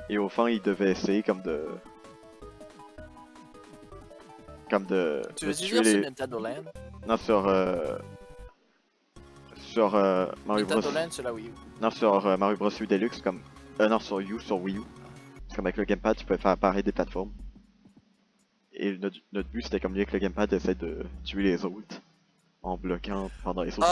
Et au fond, il devait essayer comme de. Tu de veux tuer dire sur les. Nintendo Land? Non, sur. Sur Mario Bros. Nintendo Land sur la Wii U. Non, sur Mario Bros. U Deluxe, comme. Non, sur Wii U. C'est comme avec le gamepad, tu peux faire apparaître des plateformes. Et notre but, c'était comme lui avec le gamepad d'essayer de tuer les autres. En bloquant pendant les autres.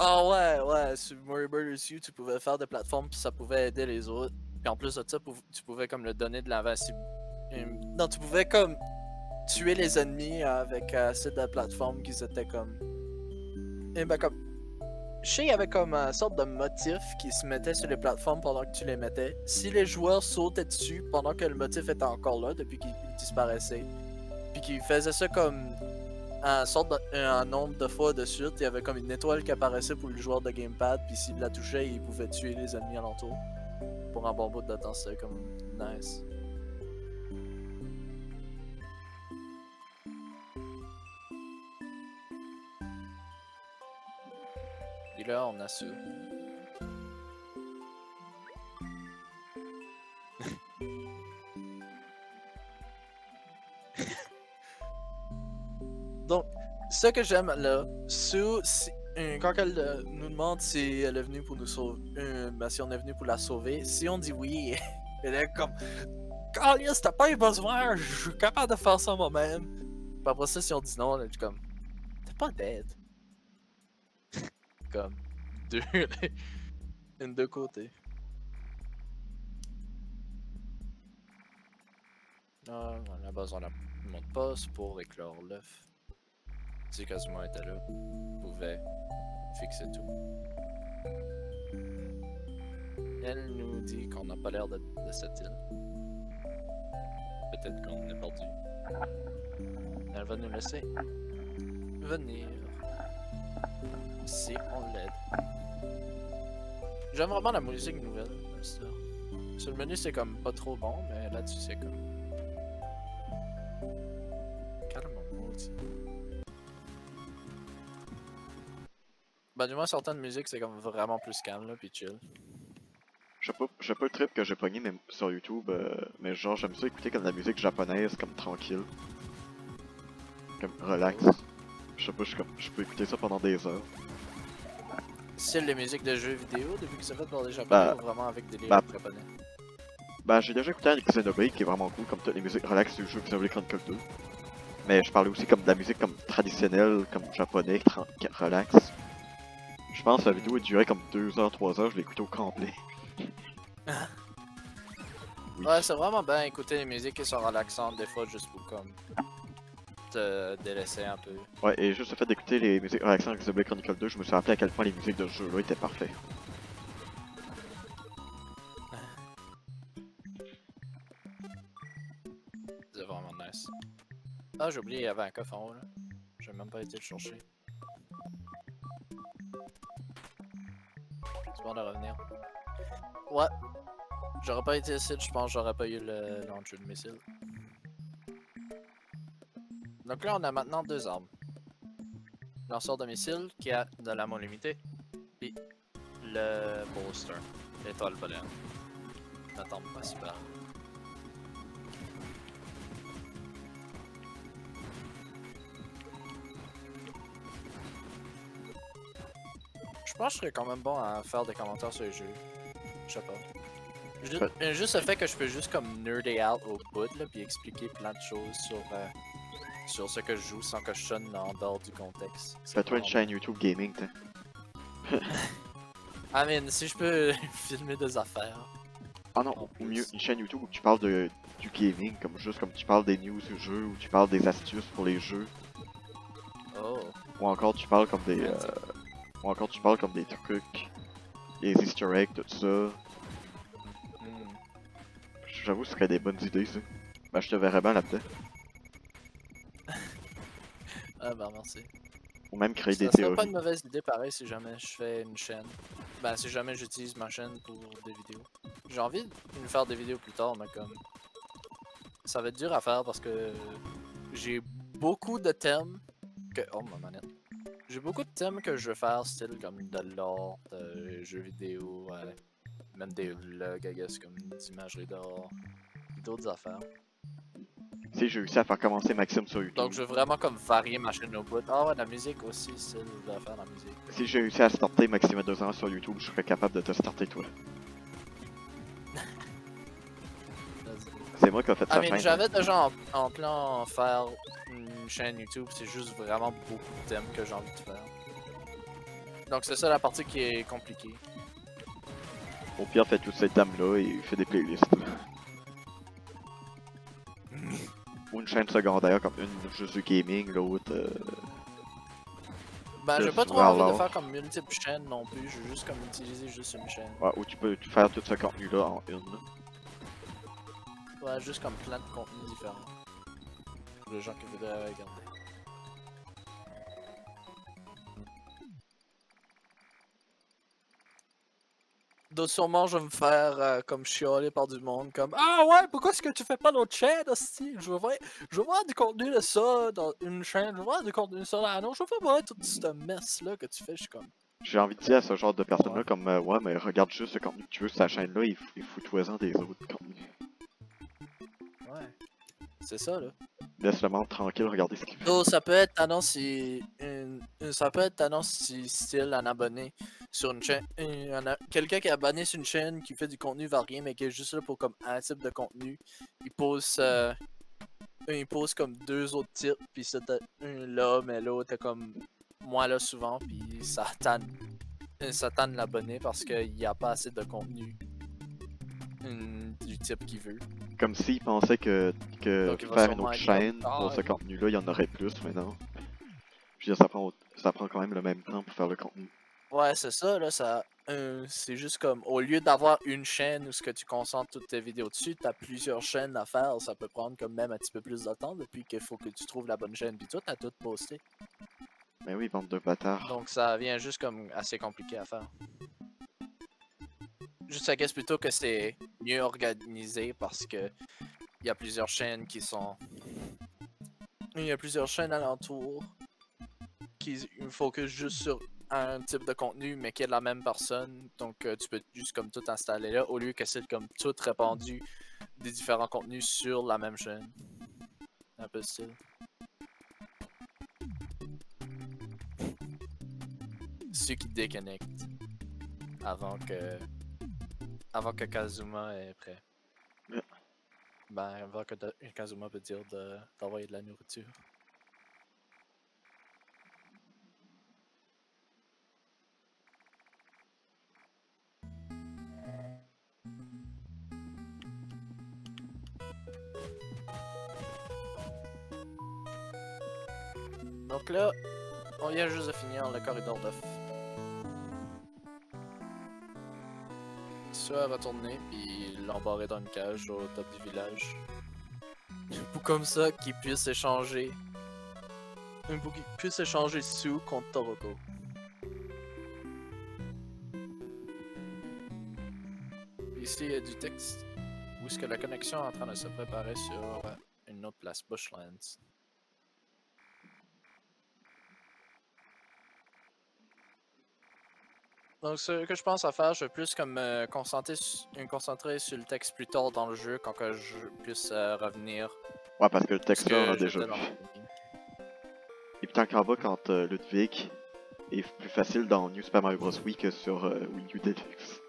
Ouais, ouais, sur Mario Bros. U, tu pouvais faire des plateformes puis ça pouvait aider les autres. Puis en plus de ça, tu pouvais comme le donner de l'invincibilité. Non, tu pouvais comme tuer les ennemis avec assez de plateformes qui étaient comme. Et ben comme. Je sais, il y avait comme une sorte de motif qui se mettait sur les plateformes pendant que tu les mettais. Si les joueurs sautaient dessus pendant que le motif était encore là, depuis qu'il disparaissait, puis qu'ils faisaient ça comme un nombre de fois de suite, il y avait comme une étoile qui apparaissait pour le joueur de gamepad, puis s'il la touchait, il pouvait tuer les ennemis alentour. Pour un bon bout de temps, c'était comme nice. Et là, on a ça. Donc, ce que j'aime là, quand elle nous demande si elle est venue pour nous sauver, si on est venu pour la sauver, si on dit oui, elle est comme Calice, t'as pas eu besoin, je suis capable de faire ça moi-même. Puis après ça, si on dit non, elle est comme t'es pas dead. Comme une de côté. Ah, on a besoin d'un mot de passe pour éclore l'œuf. Si Kazuma était là, pouvait fixer tout. Elle nous dit qu'on n'a pas l'air de cette île. Peut-être qu'on est perdu. Elle va nous laisser venir si on l'aide. J'aime vraiment la musique nouvelle. Sur le menu, c'est comme pas trop bon, mais là-dessus, c'est comme. Carrément maudit. Ben, du moins, certaines musiques, c'est comme vraiment plus calme, là, pis chill. Je sais pas le trip que j'ai pogné même sur YouTube, mais genre j'aime ça écouter comme de la musique japonaise, comme tranquille. Comme relax. Je sais pas, je peux écouter ça pendant des heures. Style les musiques de jeux vidéo, depuis que c'est fait par des japonais, ou vraiment avec des livres japonais? Bah j'ai déjà écouté un Xenoblade qui est vraiment cool, comme toutes les musiques relax du jeu Xenoblade Chronicles 2. Mais je parlais aussi comme de la musique comme traditionnelle, comme japonais, relax. Je pense que la vidéo durait comme 2 heures, 3 heures, je l'ai écouté au complet. Oui. Ouais, c'est vraiment bien écouter les musiques qui sont relaxantes des fois juste pour comme te délaisser un peu. Ouais, et juste le fait d'écouter les musiques relaxantes de Xenoblade Chronicles 2, je me suis rappelé à quel point les musiques de ce jeu là étaient parfaites. C'est vraiment nice. Ah, j'ai oublié, il y avait un coffre en haut là. J'ai même pas été le chercher. C'est bon de revenir. Ouais. J'aurais pas été ici, je pense que j'aurais pas eu le launcher de missile. Donc là, on a maintenant 2 armes. Lanceur de missile qui a de l'ammo limité. Puis le bolster, l'étoile volante. Attends, pas super. Je pense que je serais quand même bon à faire des commentaires sur les jeux. Je sais pas. Juste le fait que je peux juste comme nerder out au bout là, puis expliquer plein de choses sur ce que je joue sans que je sonne en dehors du contexte. Fais-toi une chaîne YouTube Gaming, t'es. I mean, si je peux filmer des affaires. Ah non, ou mieux, une chaîne YouTube où tu parles du gaming, comme juste comme tu parles des news du jeu, ou tu parles des astuces pour les jeux. Oh. Ou encore tu parles comme des. Ou encore tu parles comme des trucs. Des easter eggs, tout ça. Hmm. J'avoue, ce serait des bonnes idées, ça. Ben, je te verrais bien là-dedans. Ah bah merci. Ou même créer des Ça serait pas théories. une mauvaise idée pareil si jamais je fais une chaîne. Ben si jamais j'utilise ma chaîne pour des vidéos. J'ai envie de faire des vidéos plus tard, mais comme... Ça va être dur à faire parce que j'ai beaucoup de thèmes que... Oh ma manette. J'ai beaucoup de thèmes que je veux faire, style comme de l'art, jeux vidéo, même des vlogs, I guess, comme d'imagerie d'art, d'autres affaires. Si j'ai réussi à faire commencer Maxime sur YouTube. Donc je veux vraiment comme varier ma chaîne au bout. Ah ouais, la musique aussi, style de faire la musique. Si j'ai réussi à starter Maxime à 2 ans sur YouTube, je serais capable de te starter toi. C'est moi qui ai fait Ah sa mais chaîne. j'avais déjà en plan faire une chaîne YouTube, c'est juste vraiment beaucoup de thèmes que j'ai envie de faire. Donc c'est ça la partie qui est compliquée. Au pire, fait toutes ces dames-là et fait des playlists. Ou une chaîne secondaire comme une juste du gaming, l'autre. Ben j'ai Juste pas trop envie de alors. faire comme multiples chaînes non plus, je veux juste comme utiliser juste une chaîne. Ouais, ou tu peux faire tout ce contenu-là en une. Là. Ouais, juste comme plein de contenus différents. Pour les gens qui voudraient regarder. Donc sûrement je vais me faire comme chialer par du monde comme ah ouais pourquoi est-ce que tu fais pas d'autres chaînes hostie je veux voir du contenu de ça dans une chaîne je veux voir du contenu de ça là non je veux pas voir toute cette mess là que tu fais je suis comme J'ai envie de dire à ce genre de personnes-là Ouais. comme ouais, mais regarde juste le contenu que tu veux sur ta chaîne-là et fous-toi-en des autres contenus. ouais c'est ça là. Laisse le monde tranquille, regarder ce qu'il fait. Donc ça peut être tannant si ça peut être tannant si style un abonné sur une chaîne quelqu'un qui est abonné sur une chaîne qui fait du contenu varié mais qui est juste là pour comme un type de contenu il pose comme deux autres titres puis ça t'as un là mais l'autre est comme moi là souvent puis ça tanne l'abonné parce qu'il n'y a pas assez de contenu du type qu'il veut. Comme s'ils pensaient que Donc il va faire une sûrement autre être comme, chaîne ah, pour ce contenu-là, il y en aurait plus, mais non. Je veux dire, ça prend quand même le même temps pour faire le contenu. ouais, c'est ça, là, c'est juste comme, au lieu d'avoir une chaîne où ce que tu concentres toutes tes vidéos dessus, t'as plusieurs chaînes à faire, ça peut prendre comme même un petit peu plus de temps, depuis qu'il faut que tu trouves la bonne chaîne, puis tout, t'as tout posté. Mais oui, bande de bâtards. Donc ça vient juste comme assez compliqué à faire. Juste à guess plutôt que c'est mieux organisé parce que il y a plusieurs chaînes qui sont... Il y a plusieurs chaînes alentour qui focus juste sur un type de contenu mais qui est de la même personne. Donc tu peux juste comme tout installer là au lieu que c'est comme tout répandu des différents contenus sur la même chaîne. Un peu style. Ceux qui déconnectent avant que Kazuma est prêt. Yeah. Ben avant que Kazuma peut dire d'envoyer de la nourriture. Donc là, on vient juste de finir le corridor d'œuf. Soit retourner puis l'embarrer dans une cage au top du village. Pour comme ça qu'ils puissent échanger. Pour qu'ils puissent échanger sous contre Toroko. Ici il y a du texte. Où est-ce que la connexion est en train de se préparer sur une autre place, Bushlands. Donc ce que je pense à faire, je vais plus comme me concentrer sur le texte plus tard dans le jeu quand que je puisse revenir. Ouais, parce que le texte là, on a Parce que déjà j'étais dans vu. le game. Et puis tant qu'en bas, quand Ludwig est plus facile dans New Super Mario Bros. Wii que sur Wii U Deluxe.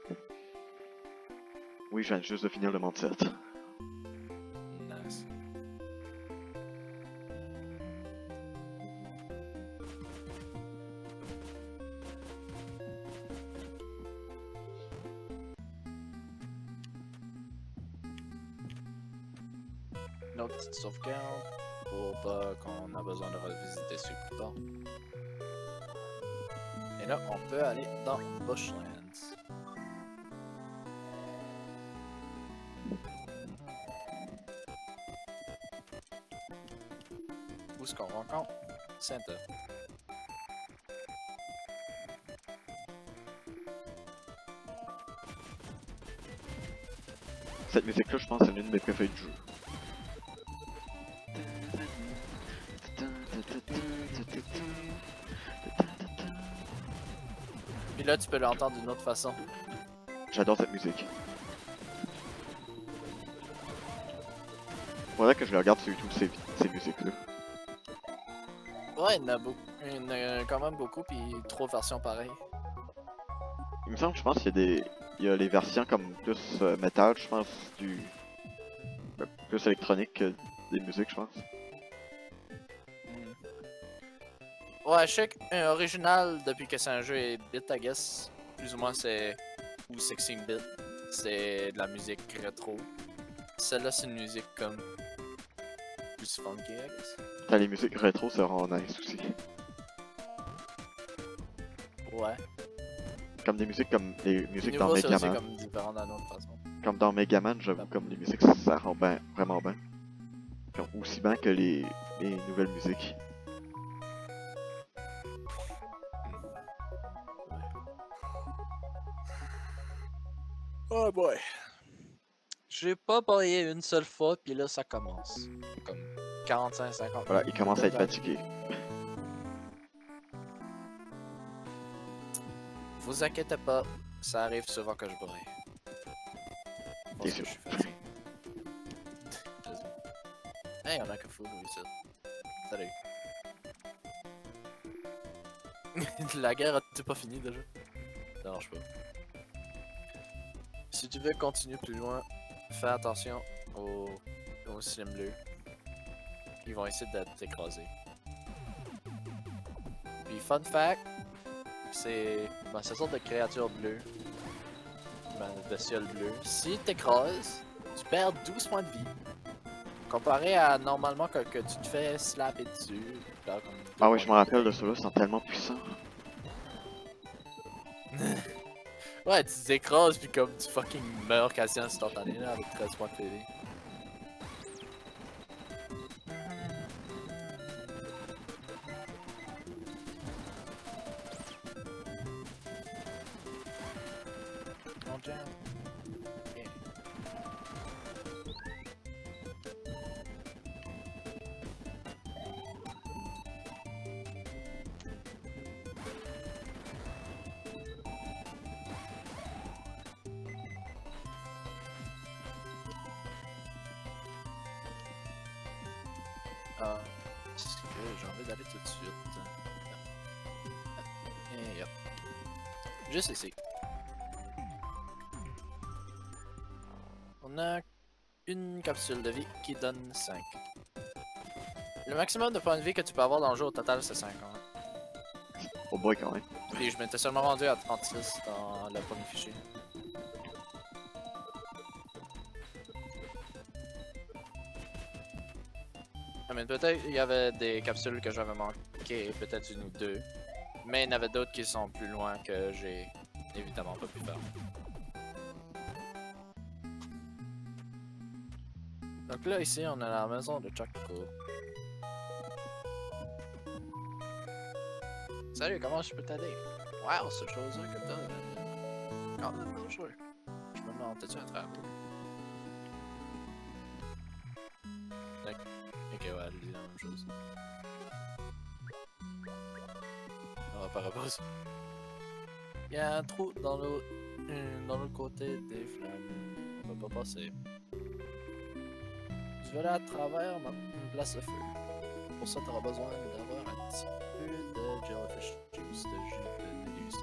Oui, je viens juste de finir le monde 7. Nice. Une autre petite sauvegarde pour pas qu'on a besoin de revisiter ça plus tard. Et là, on peut aller dans Bushlands. Où est-ce qu'on rencontre Santa? Cette musique-là, je pense, c'est l'une de mes préférées du jeu. Puis là, tu peux l'entendre d'une autre façon. J'adore cette musique. Faudrait que je le regarde sur YouTube, ces musiques-là. Ouais, il y en a beaucoup. Il y en a quand même beaucoup, puis 3 versions pareilles. Il me semble, je pense qu'il y a des... Il y a les versions comme plus métal, je pense, plus électronique que des musiques, je pense. Ouais, je sais qu'un original, depuis que c'est un jeu est bit, I guess, plus ou moins c'est... ou 16 bit, c'est de la musique rétro. Celle-là, c'est une musique comme... plus funky, I guess. T'as les musiques rétro, c'est vraiment nice aussi. Ouais. Comme des musiques comme les musiques dans Nouveau, c'est aussi Megaman. comme différent d'une autre façon. Comme dans Megaman, j'avoue, comme les musiques, ça rend bien, vraiment bien. Puis aussi bien que les nouvelles musiques. Oh boy. J'ai pas payé une seule fois, puis là ça commence. Comme 45-50. Voilà, il commence à être fatigué. Vous inquiétez pas, ça arrive souvent que je brille. T'es Parce que sûr. je suis fatigué. Hey, y'en a que fou, lui, ça. Salut. La guerre a-t-elle pas fini déjà? Ça marche pas. Si tu veux continuer plus loin, fais attention aux slim bleus. Ils vont essayer de t'écraser. Puis fun fact, c'est cette sorte de créature bleue, de bestiole bleue. Si t'écrases, tu perds 12 points de vie. Comparé à normalement que tu te fais slapper dessus. Là, comme Ah ouais, je me rappelle de ceux-là, ils sont tellement puissants. Ouais, tu t'écrases puis comme tu fucking meurs quasi instantanément avec 13 points de PV. On jam. Yeah. Est-ce que j'ai envie d'aller tout de suite? Et yep. Juste ici. On a une capsule de vie qui donne 5. Le maximum de points de vie que tu peux avoir dans le jeu au total, c'est 50. Au boy quand même. Et je m'étais seulement rendu à 36 dans le premier fichier. Mais peut-être il y avait des capsules que j'avais manquées, peut-être une ou deux. Mais il y en avait d'autres qui sont plus loin que j'ai évidemment pas pu faire. Donc là ici on a la maison de Choco. Salut, comment je peux t'aider? Wow, cette chose-là que t'as, quand même dangereux. Je me demande, t'es-tu un trappe? Ok, ouais, elle dit la même chose. On va pas repasser. Il y a un trou dans l'autre côté des flammes. On peut pas passer. Tu veux aller à travers une place de feu. Pour ça, tu auras besoin d'avoir un petit peu de jellyfish juice, de jus de méduse.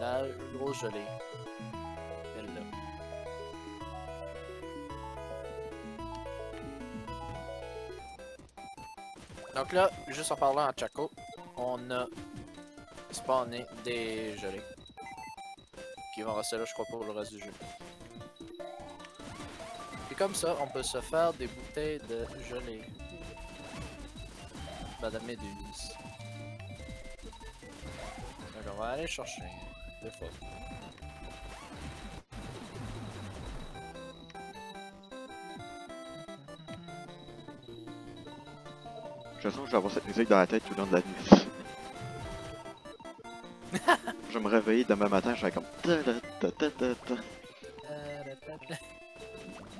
La grosse gelée. Elle là. Donc là, juste en parlant à Chaco, on a spawné des gelées. Qui vont rester là, je crois, pour le reste du jeu. Et comme ça, on peut se faire des bouteilles de gelée. De méduse. on va aller chercher. Des fois. Je sens que je vais avoir cette musique dans la tête tout le long de la nuit. Je vais me réveiller demain matin, je vais comme.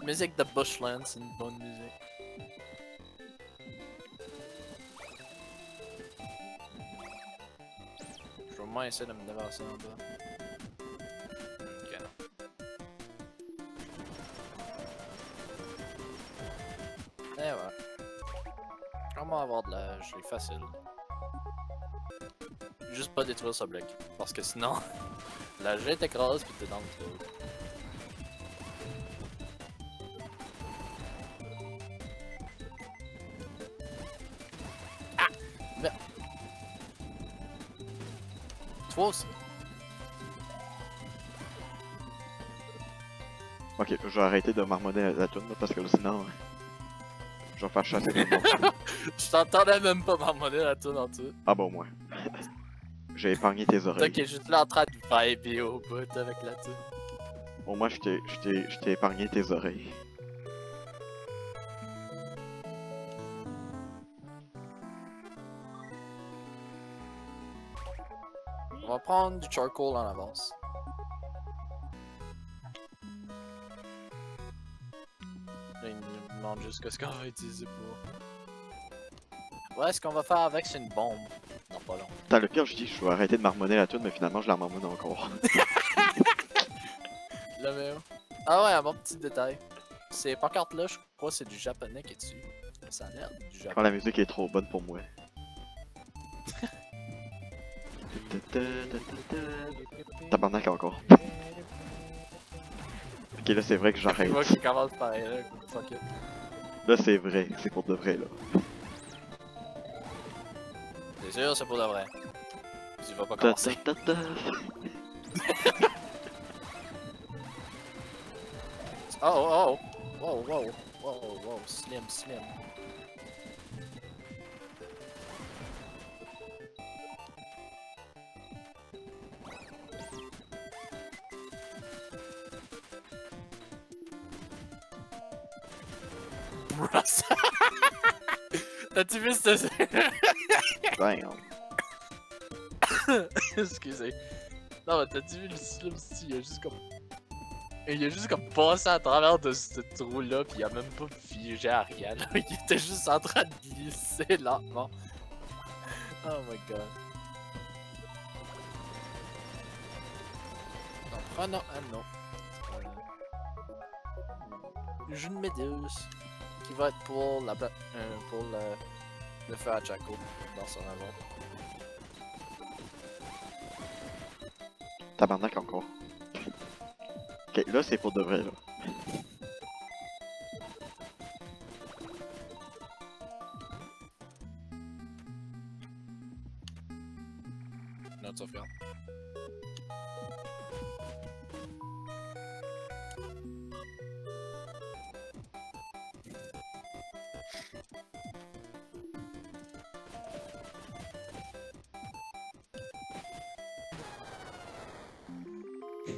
Musique de Bushland, c'est une bonne musique. Je vais au moins essayer de me débarrasser en bas. Ok. Et ouais. Comment avoir de la gelée facile. Juste pas détruire ce bloc. Parce que sinon, la gelée t'écrase pis t'es dans le trou. Ah! Merde. Toi aussi. Ok, je vais arrêter de marmonner la toune là, parce que là, sinon. Je vais faire chasser le monde. Je t'entendais même pas marmonner la toune en dessous. Ah bon, moi. J'ai épargné tes Toi oreilles. qui est juste là en train de vibrer au bout avec la toune. Au moins, je t'ai épargné tes oreilles. On va prendre du charcoal en avance. Là, il nous demande juste ce qu'on va utiliser pour. Ouais, ce qu'on va faire avec, c'est une bombe. Non, pas long. T'as le pire, je dis, je vais arrêter de marmonner la toune, mais finalement, je la marmonne encore. Là, mais où? Ah ouais, un bon petit détail. Ces pancartes-là, je crois que c'est du japonais qui est dessus. Ça a l'air du Quand japonais. la musique est trop bonne pour moi. Tabarnak encore. Ok, là, c'est vrai que j'arrête. Moi qui commence pareil, là, fuck it. Là, c'est vrai, c'est pour de vrai, là. C'est sûr, c'est pour de vrai. Tu vas pas commencer. Oh, oh, oh. Wow, wow, wow, wow, slim, slim. T'as-tu vu ce... Damn. Excusez. Non, mais t'as-tu vu le slim ici? Il a juste comme passé à travers de ce trou-là, pis il a même pas figé à rien, là. Il était juste en train de glisser lentement. Oh my god. Non, prenons un nom. Le jeu de méduse. Qui va être pour la pour le feu à Chaco dans son avant. Tabarnak encore. Ok, là, c'est pour de vrai, là. Note sauvegarde.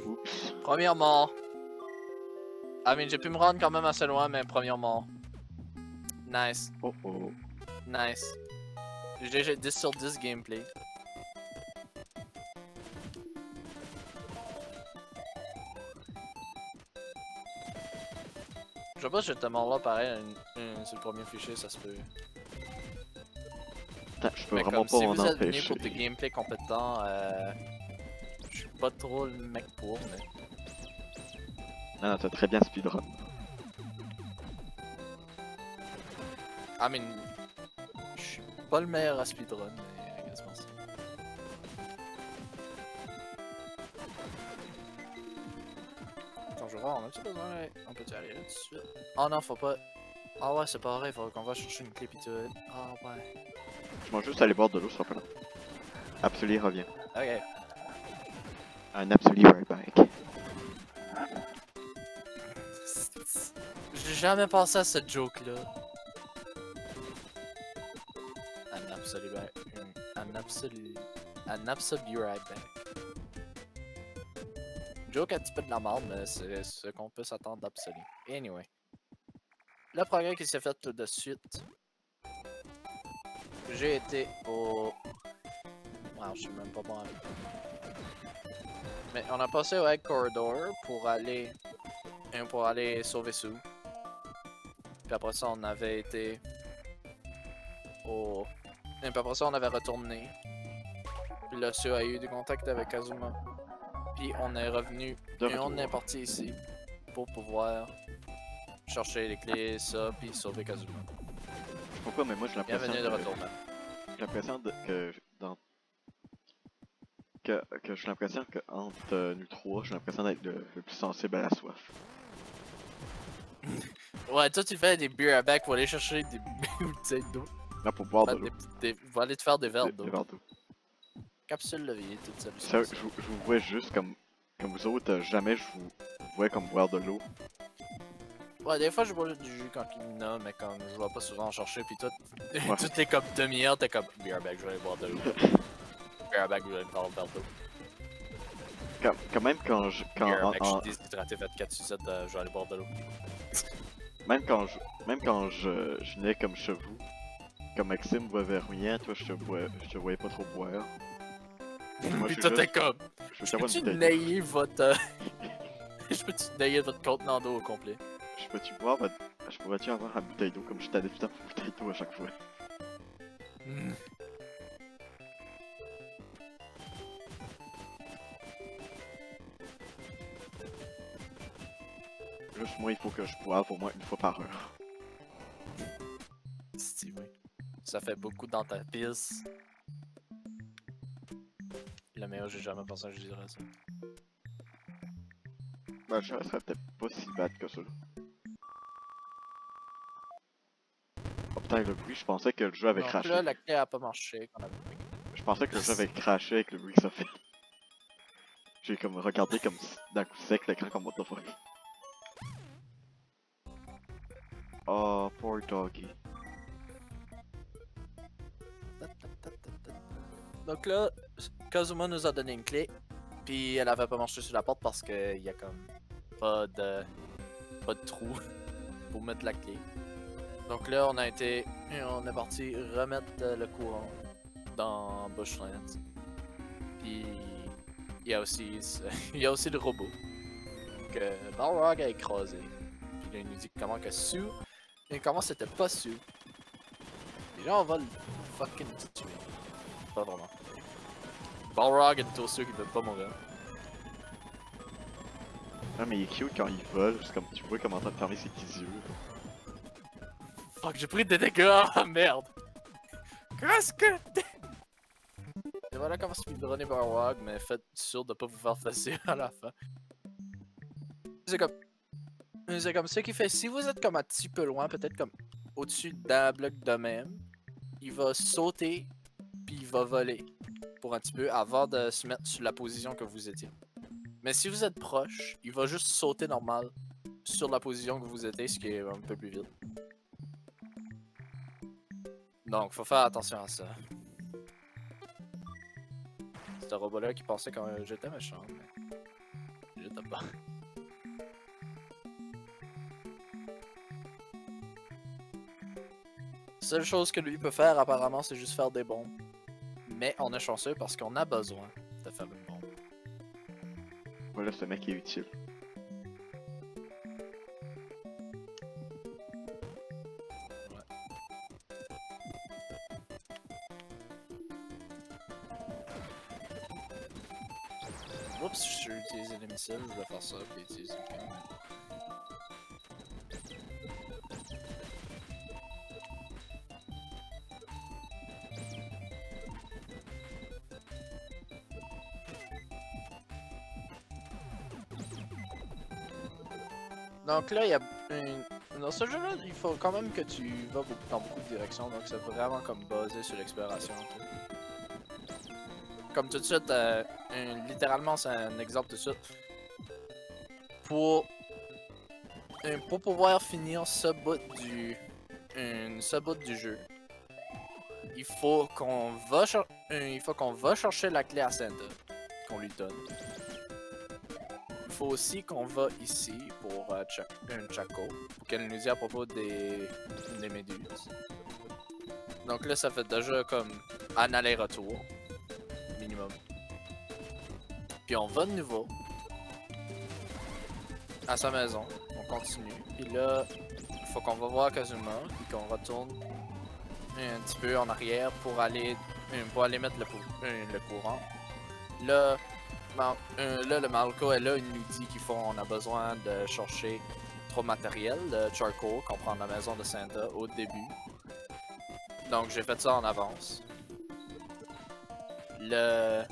Oups. Première mort. Ah mais j'ai pu me rendre quand même assez loin, mais première mort. Nice, Oh oh. nice. J'ai 10 sur 10 gameplay. Je sais pas si j'étais mort là pareil sur le premier fichier, ça se peut. Attends, je peux Mais vraiment comme pas si m'en vous êtes venu empêcher. pour des gameplays compétents, je suis pas trop le mec pour, mais... Non, non, t'as très bien speedrun. I mean, je suis pas le meilleur à speedrun, mais I guess merci. Attends, je vais voir, on a-tu besoin? On peut-tu aller là tout de suite? Oh non, faut pas... Ah ouais, c'est pas vrai, faut qu'on va chercher une clé pis tout. Ah ouais. Je vais juste aller boire de l'eau, ça sera pas long. Absolu revient. Ok. Un absolu right back. J'ai jamais pensé à cette joke-là. Un absolu... Un absolu... an absolute right back. Joke un petit peu de la merde, mais c'est ce qu'on peut s'attendre d'absolu. Anyway. Le progrès qui s'est fait tout de suite. J'ai été au... Wow, je suis même pas bon avec. Mais on a passé au Egg Corridor pour aller sauver Sue. Puis après ça, on avait été au... Et puis après ça, on avait retourné. Puis là, Sue a eu du contact avec Kazuma. Puis on est revenu et on est parti ici pour pouvoir chercher les clés, ça, puis sauver Kazuma. Pourquoi, mais moi j'ai l'impression Bienvenue de retour, man. J'ai l'impression que j'ai l'impression que entre nous trois, j'ai l'impression d'être le plus sensible à la soif. Ouais, toi tu fais des beer à back pour aller chercher des bouteilles d'eau. Là, pour boire de l'eau. Va aller te faire des verres Des d'eau. verres d'eau. Capsule levier, tout ça. Sérieux, je vous vois juste comme vous autres, jamais je vous vois comme boire de l'eau. Ouais, des fois je bois du jus quand il y en a, mais comme je vais pas souvent en chercher, pis toi, Ouais. tout est comme demi-heure, t'es comme beer bag, je vais aller boire de l'eau. Beer bag, je vais aller me faire un verre d'eau. Quand même quand je. Beer bag, je suis déshydraté, fait 4 sucettes, je vais aller boire de l'eau. Même quand je venais comme chez vous, comme Maxime boivait rien, toi je te voyais pas trop boire. Moi, Pis je toi suis t'es juste- comme, je peux peux-tu nailler votre... Je peux-tu nailler votre contenant d'eau au complet? Je pourrais-tu avoir une bouteille d'eau comme je t'allais tout le temps pour une bouteille d'eau à chaque fois. Juste moi, il faut que je boive au moins une fois par heure. Si, oui. Ça fait beaucoup dans ta pisse. Le meilleur, j'ai jamais pensé que je dirais ça. Ben, je serais peut-être pas si bad que ça. Oh putain, le bruit, je pensais que le jeu avait Donc craché. là, la clé a pas marché. Je pensais que le jeu avait craché avec le bruit que ça fait. J'ai comme regardé comme d'un coup sec l'écran comme what the fuck. Oh, poor doggy. Donc là, Kazuma nous a donné une clé. Puis elle avait pas marché sur la porte parce qu'il y a comme pas de trou pour mettre la clé. Donc là, on est parti remettre le courant dans Bushlands. Puis il y a aussi le robot que Balrog a écrasé. Puis là, il nous dit comment que Sue, et comment c'était pas Sue. Et là, on va le fucking tuer. Pas vraiment. Balrog est un toaster qui veut pas mourir. Ah, mais il est cute quand il vole, juste comme tu vois comment il fermer ses petits yeux. Fuck, j'ai pris des dégâts! Ah merde! Qu'est-ce que t'es? Et voilà comment speedrunner Balrog, mais faites sûr de pas vous faire fesser à la fin. C'est comme ça qu'il fait. Si vous êtes comme un petit peu loin, peut-être comme au-dessus d'un bloc de même, il va sauter puis il va voler pour un petit peu avant de se mettre sur la position que vous étiez. Mais si vous êtes proche, il va juste sauter normal sur la position que vous étiez, ce qui est un peu plus vite. Donc, faut faire attention à ça. C'est un robot-là qui pensait quand j'étais méchant, mais j'étais pas. Seule chose que lui peut faire, apparemment, c'est juste faire des bombes. Mais on est chanceux parce qu'on a besoin de faire une bombe. Voilà, ce mec est utile. Oups, j'ai utilisé les missiles, je vais faire ça, puis utiliser le canon. Donc là, il y a dans ce jeu-là, il faut quand même que tu vas dans beaucoup de directions, donc c'est vraiment comme basé sur l'exploration. Comme tout de suite, littéralement, c'est un exemple tout de suite. Pour pouvoir finir ce bout du jeu, il faut qu'on va il faut qu'on va chercher la clé à Santa, qu'on lui donne. Il faut aussi qu'on va ici pour un Chaco, pour qu'elle nous dise à propos des méduses. Donc là, ça fait déjà comme un aller-retour, minimum. Puis on va de nouveau à sa maison, on continue. Puis là, il faut qu'on va voir Kazuma, puis qu'on retourne un petit peu en arrière pour aller mettre le courant. Là, le Malco est là, il nous dit qu'on a besoin de chercher trop de matériel, le charcoal qu'on prend de la maison de Santa au début. Donc j'ai fait ça en avance. La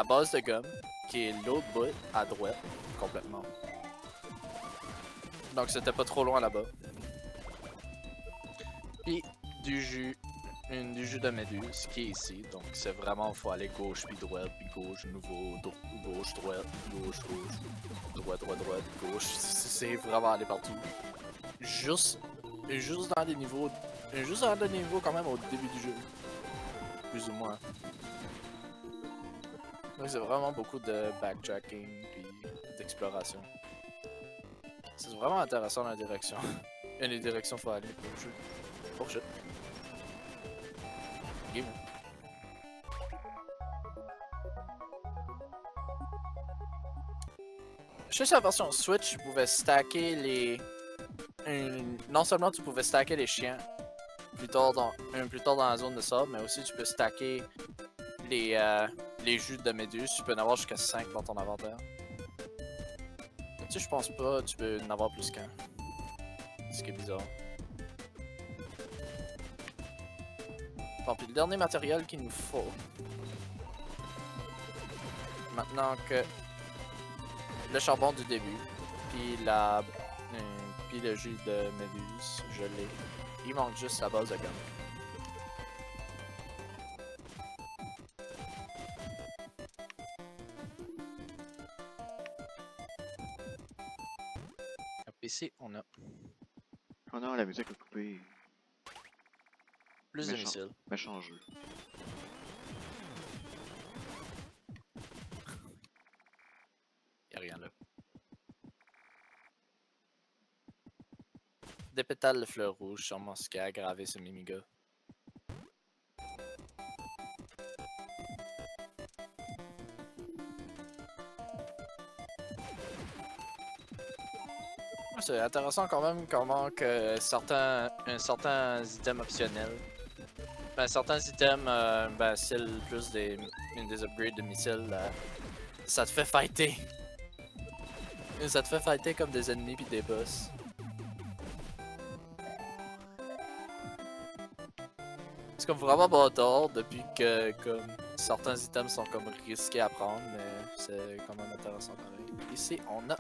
base de gomme, qui est l'autre bout à droite, complètement. Donc c'était pas trop loin là-bas. Puis du jus de méduse qui est ici. Donc c'est vraiment, faut aller gauche puis droite, puis gauche, nouveau, gauche, droite, gauche, droite, gauche. C'est vraiment aller partout. Juste dans des niveaux quand même au début du jeu. Plus ou moins. Donc c'est vraiment beaucoup de backtracking puis d'exploration. C'est vraiment intéressant la direction. Il y a des directions faut aller. Oh shit. Game. Je sais que la version Switch, tu pouvais stacker les... Non seulement tu pouvais stacker les chiens plus tard dans la zone de sable, mais aussi tu peux stacker les jus de méduse. Tu peux en avoir jusqu'à 5 dans ton inventaire. Tu sais, je pense pas tu peux en avoir plus qu'un. Ce qui est bizarre. Bon, puis le dernier matériel qu'il nous faut. Maintenant que le charbon du début, puis le jus de méduse, je l'ai. Il manque juste la base de gomme. Ici, on a Oh non, la musique est coupée. plus de missiles. Méchant jeu. Y'a rien là. Des pétales de fleurs rouges, sûrement ce qui a aggravé ce Mimiga. C'est intéressant quand même comment que certains items optionnels. Ben, certains items, c'est plus des upgrades de missiles, ça te fait fighter. Ça te fait fighter comme des ennemis puis des boss. C'est comme vraiment bâtard depuis que comme certains items sont comme risqués à prendre, mais c'est quand même intéressant pareil. Ici on a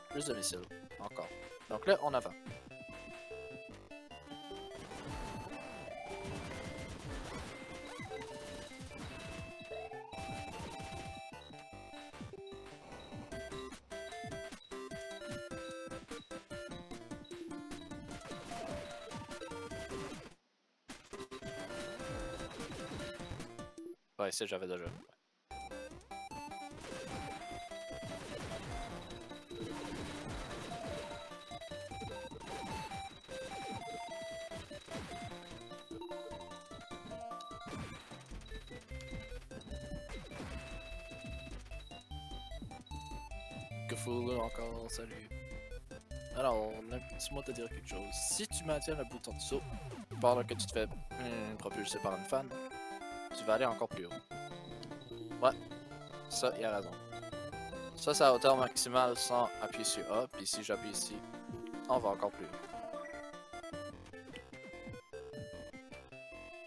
plus de missiles, encore. Donc là on avance. Ouais, ça j'avais déjà. Cthulhu encore, salut. Alors, laisse-moi te dire quelque chose. Si tu maintiens le bouton de saut pendant que tu te fais propulser par une fan, tu vas aller encore plus haut. Ouais, ça, il a raison. Ça, c'est à hauteur maximale sans appuyer sur A, puis si j'appuie ici, on va encore plus haut.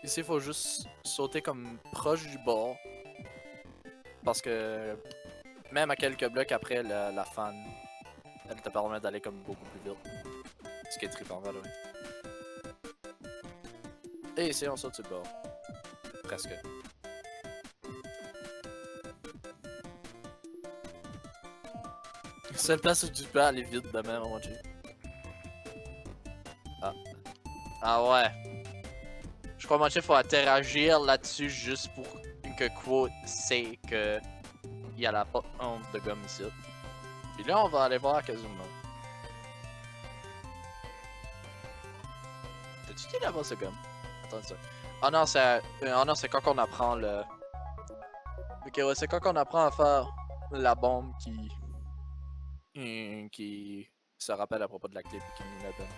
Ici, il faut juste sauter comme proche du bord, parce que même à quelques blocs après la fan, elle te permet d'aller comme beaucoup plus vite. Ce qui est trippant, là. Et ici, on saute sur le bord. Presque. Seule place où tu peux aller vite de même, mon dieu. Ah. Ah ouais. Je crois qu'il faut interagir là-dessus juste pour que Quote sait que il y a la porte de gomme ici. Puis là, on va aller voir Kazuma. T'as-tu dit là-bas ce gomme? Attends ça. Oh non, c'est quand on apprend le. Ok, ouais, c'est quand on apprend à faire la bombe qui se rappelle à propos de la clé puis qui nous la donne.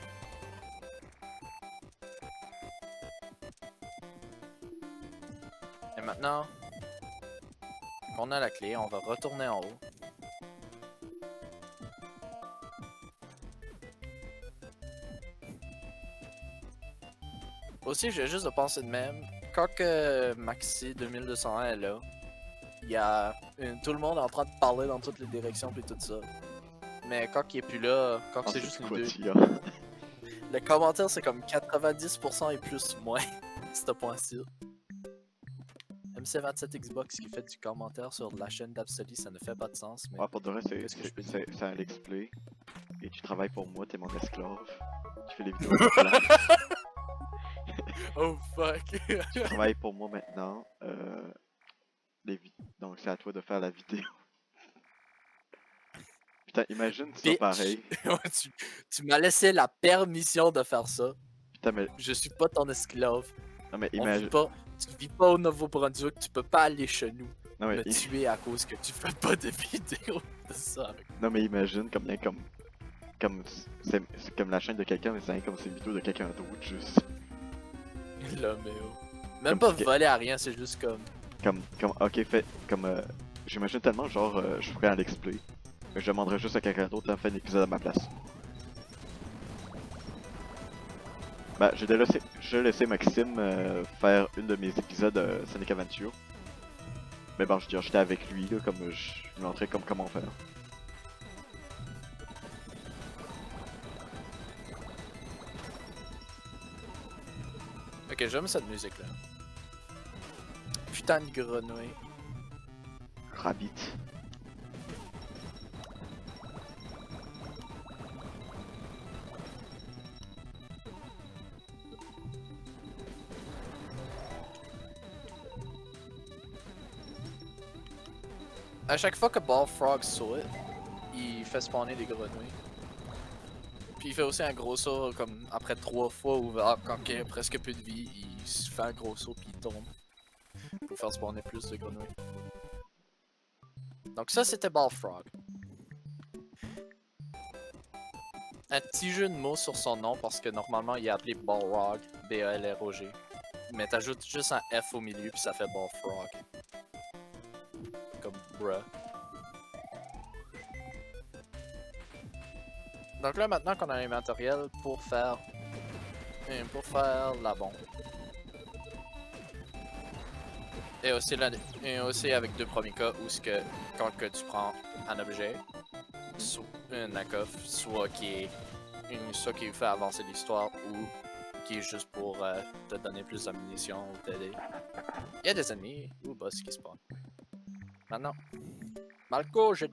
Et maintenant qu'on a la clé, on va retourner en haut. Aussi, j'ai juste de penser de même. Quand que Maxi 2201 est là, il y a tout le monde en train de parler dans toutes les directions puis tout ça. Mais quand il est plus là, quand c'est juste nous deux, le commentaire c'est comme 90% et plus moins, ce point-ci. MC27 Xbox qui fait du commentaire sur la chaîne d'Absoli, ça ne fait pas de sens. Mais pour de vrai, qu'est-ce que je peux dire? c'est Alex Play. Et tu travailles pour moi, t'es mon esclave. Tu fais les vidéos de plan. Oh fuck! Tu travailles pour moi maintenant. Donc c'est à toi de faire la vidéo. Putain, imagine ça pareil. tu m'as laissé la permission de faire ça. Putain, mais... Je suis pas ton esclave. Non mais imagine... Tu vis pas au Nouveau-Brunswick, tu peux pas aller chez nous non, mais me tuer à cause que tu fais pas de vidéos de ça avec. Non mais imagine c'est comme la chaîne de quelqu'un, mais c'est comme c'est une vidéo de quelqu'un d'autre, juste. Là, mais oh. Même pas voler à rien, c'est juste comme... ok, fait, j'imagine tellement, genre, je ferais un Alex Play. Mais je demanderais juste à quelqu'un d'autre de faire un épisode à ma place. Bah, j'ai laissé Maxime faire une de mes épisodes Sonic Adventure. Mais bon, je veux dire, j'étais avec lui, là, comme je lui montrais comment faire. Ok, j'aime cette musique là. Putain de grenouille. Rabbit. À chaque fois que Ballfrog saute, il fait spawner des grenouilles. Puis il fait aussi un gros saut comme après 3 fois ou quand il a presque plus de vie, il se fait un gros saut puis il tombe. Pour faire spawner plus de grenouilles. Donc ça c'était Ballfrog. Un petit jeu de mots sur son nom parce que normalement il est appelé Balrog, B-A-L-R-O-G. Mais t'ajoutes juste un F au milieu puis ça fait Ballfrog. Comme bruh. Donc là maintenant qu'on a les matériels pour faire la bombe. Et aussi avec deux premiers cas où ce que quand que tu prends un objet, soit un knockoff, soit qui fait avancer l'histoire ou qui est juste pour te donner plus d'ammunition ou t'aider. Il y a des ennemis ou boss qui spawnent. Maintenant, Malco, j'ai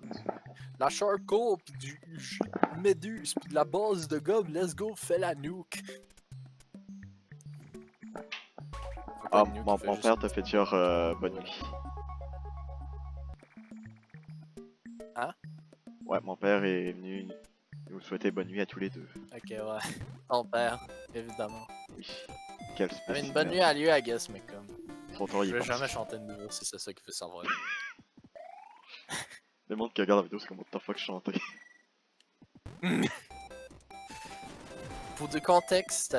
la charcoal pis du méduse pis de la base de gomme, let's go, fais la nuke. Ah, mon père te fait dire bonne nuit. Hein? Ouais, mon père est venu nous souhaiter bonne nuit à tous les deux. Ok, ouais. Ton père, évidemment. Oui. Quel spécimen. Une bonne nuit à lui, I guess, mais comme... Trop tard, je vais jamais chanter de nouveau si c'est ça qu'il veut savoir. Le monde qui regarde la vidéo, c'est comme what the fuck je chantais. Pour du contexte,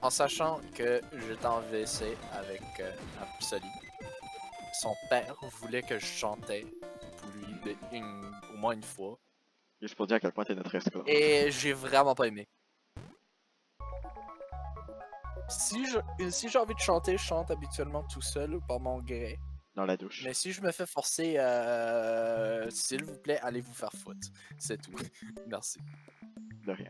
en sachant que j'étais en WC avec Absoli, son père voulait que je chantais pour lui au moins une fois. Juste pour dire à quel point t'es notre esclave. Et j'ai vraiment pas aimé. Si j'ai envie de chanter, je chante habituellement tout seul ou par mon gré. Dans la douche. Mais si je me fais forcer, s'il vous plaît, allez vous faire foutre. C'est tout. Merci. De rien.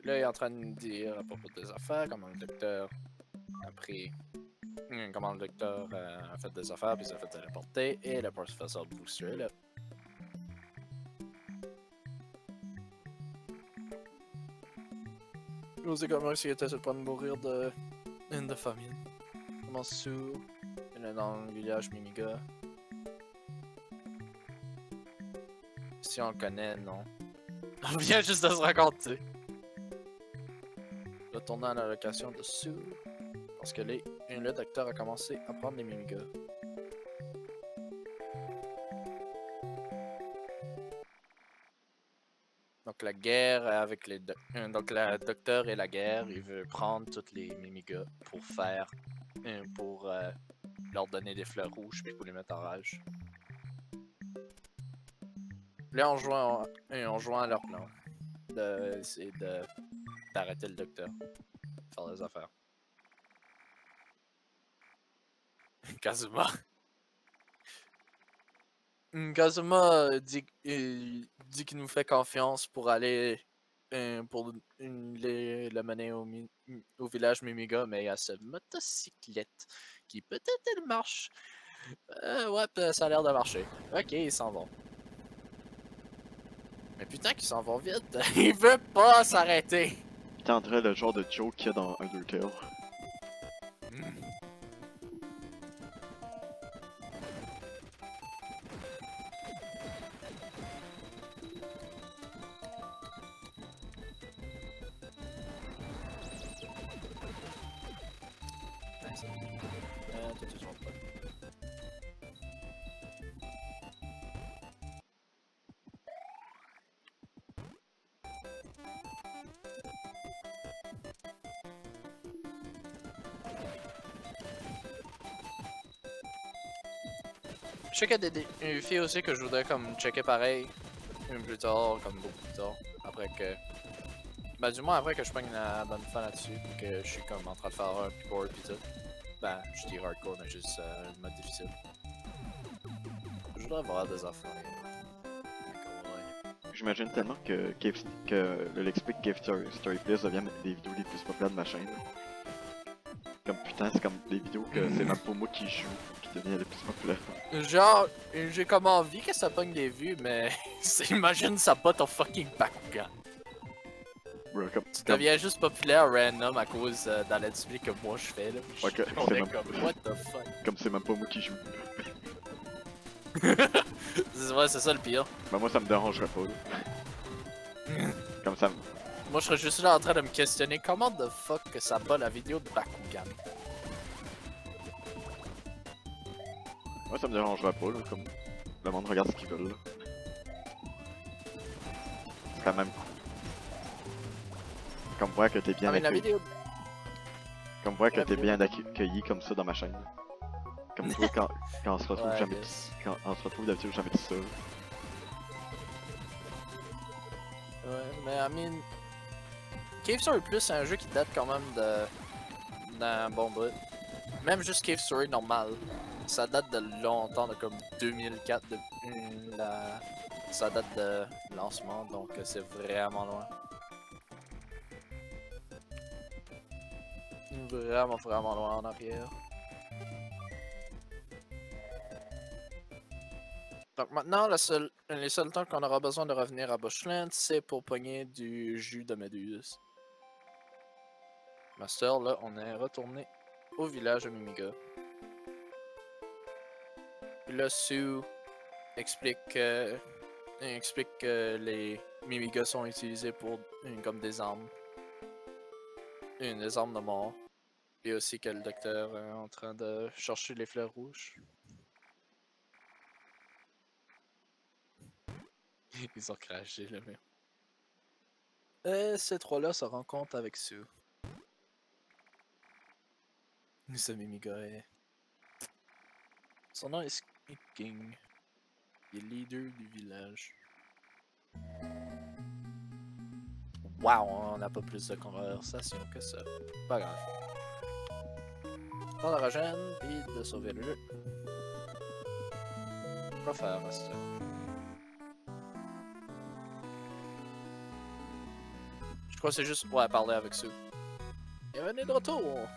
Là, il est en train de me dire à propos des affaires, comment le docteur a pris Comment le docteur a fait des affaires, puis il s'est fait téléporter, et le professeur Booster est là. Osez comment s'il était sur le point de mourir de famine. Comment Sue, elle est dans le village Mimiga. Si on le connaît, non. On vient juste de se raconter. Retournant à la location de Sue. Parce que le docteur a commencé à prendre les Mimiga. Donc la guerre avec les... donc le docteur et la guerre, il veut prendre toutes les Mimiga pour faire... pour leur donner des fleurs rouges puis pour les mettre en rage. Là, on joint à leur plan. C'est d'arrêter le docteur. Faire des affaires. Kazuma. Kazuma dit qu'il nous fait confiance pour aller pour le mener au village Mimiga, mais il y a cette motocyclette qui peut-être elle marche. Ouais, ça a l'air de marcher. Ok, ils s'en vont. Mais putain qu'ils s'en vont vite, il veut pas s'arrêter. Il tendrait le genre de joke qu'il y a dans Undertale. Je sais qu'il y a des filles aussi que je voudrais comme checker pareil, plus tard, comme beaucoup plus tard, après que... Ben du moins après que je prenne la bonne fin là-dessus, que je suis comme en train de faire hardcore pis tout. Ben, je dis hardcore mais juste le mode difficile. Je voudrais voir des affaires. J'imagine tellement que le Let's Play Cave Story Plus deviennent des vidéos les plus populaires de ma chaîne. Comme putain, c'est comme des vidéos que c'est même pas moi qui joue qui devient les plus populaires. Genre, j'ai comme envie que ça pogne des vues, mais imagine ça bat ton fucking Bakugan. Bro, Tu deviens juste populaire random à cause d'un Let's Play que moi je fais là. Okay, On est comme, what the fuck? Comme c'est même pas moi qui joue. Ouais, c'est ça le pire. Ben moi ça me dérangerait pas là. Comme ça. Moi je serais juste là en train de me questionner comment the fuck que ça bat la vidéo de Bakugan. Moi ça me dérangerait pas là, comme le monde regarde ce qu'ils veulent là. C'est quand même cool. Comme voir que t'es bien accueilli. Vidéo... Comme voir que t'es bien accueilli comme ça dans ma chaîne. Comme toi quand on se retrouve jamais quand on se retrouve d'habitude jamais tout seul. Ouais, mais I mean... Cave Story Plus c'est un jeu qui date quand même d'un bon bout. Même juste Cave Story normal. Ça date de longtemps, de comme 2004, ça date de lancement, donc c'est vraiment loin. Vraiment loin en arrière. Donc maintenant, les seuls temps qu'on aura besoin de revenir à Bushland, c'est pour pogner du jus de méduse. Master, là, on est retourné au village de Mimiga. Puis là, Sue explique que les Mimiga sont utilisés pour comme des armes. Des armes de mort. Et aussi que le docteur est en train de chercher les fleurs rouges. Ils ont craché le mur. Et ces trois-là se rencontrent avec Sue. Ce Mimiga est... Son nom est King. Il est leader du village. Wow, on n'a pas plus de conversation que ça. Pas grave. Prendre la régène et de sauver le jeu. Quoi faire à ça? Je crois que c'est juste, ouais, parler avec Sue. Bienvenue de retour!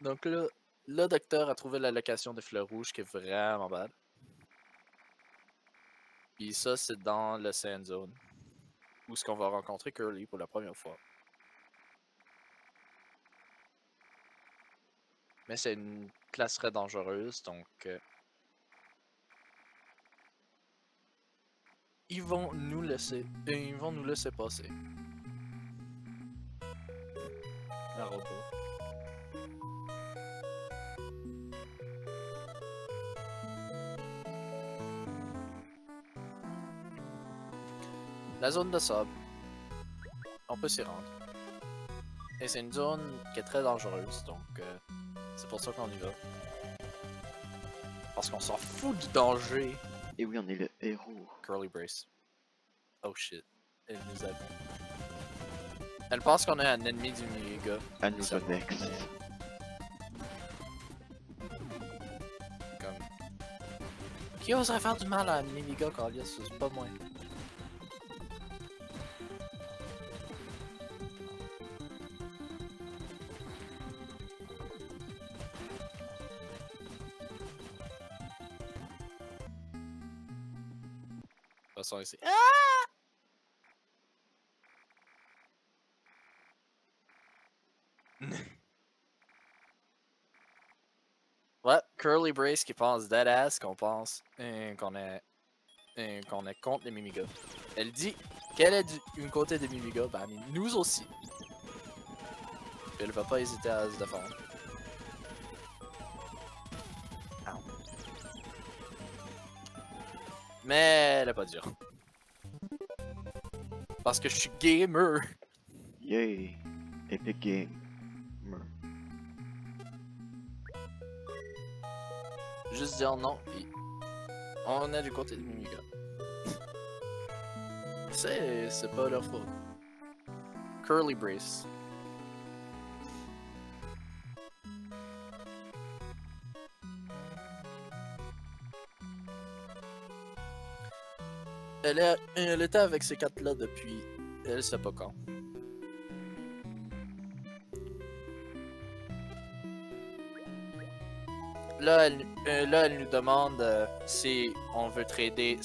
Donc là, le docteur a trouvé la location des fleurs rouges qui est vraiment bad. Puis ça, c'est dans le Sand Zone. Où est-ce qu'on va rencontrer Curly pour la première fois. Mais c'est une place très dangereuse, donc... ils vont nous laisser passer. Un robot. La zone de sable, on peut s'y rendre. Et c'est une zone qui est très dangereuse, donc c'est pour ça qu'on y va. Parce qu'on s'en fout du danger. Et oui, on est le héros. Curly Brace. Oh shit. Elle nous a vu. Elle pense qu'on est un ennemi du Mimiga. À nous the next. Comme... Qui oserait faire du mal à un Mimiga, Carlias? C'est pas moi. De toute façon, ici. Ouais, Curly Brace qui pense deadass qu'on pense qu'on est contre les Mimiga. Elle dit qu'elle est du côté des Mimiga, ben nous aussi. Puis elle va pas hésiter à se défendre. Ow. Mais elle est pas dure. Parce que je suis gamer. Yay! Epic Game. Juste dire non, puis on est du côté de Mimiga. C'est pas leur faute. Curly Brace. Elle était avec ces quatre-là depuis elle sait pas quand. Là, elle nous demande si on veut trader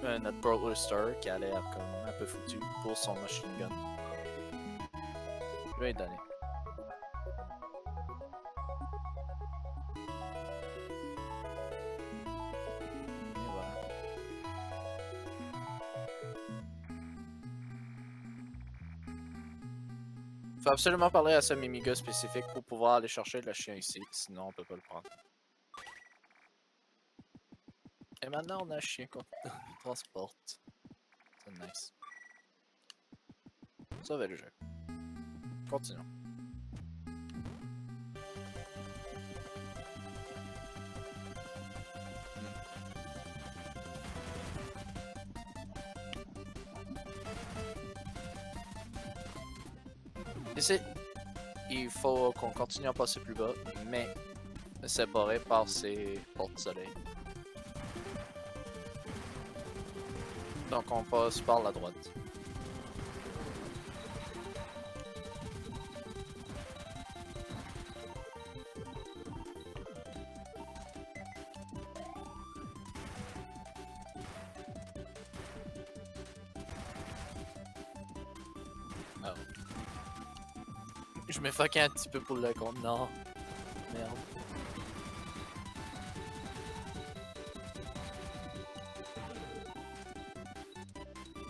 notre Brawler Star qui a l'air comme un peu foutu pour son machine gun. Je vais lui donner. Et voilà. Faut absolument parler à ce Mimiga spécifique pour pouvoir aller chercher le chien ici, sinon on peut pas le prendre. Et maintenant on a un chien qu'on transporte. C'est nice. Sauver le jeu. Continuons. Ici, il faut qu'on continue à passer plus bas, mais séparé par ces portes-soleil. Donc on passe par la droite. Oh. Je me fucké un petit peu pour le compte. Non. Merde.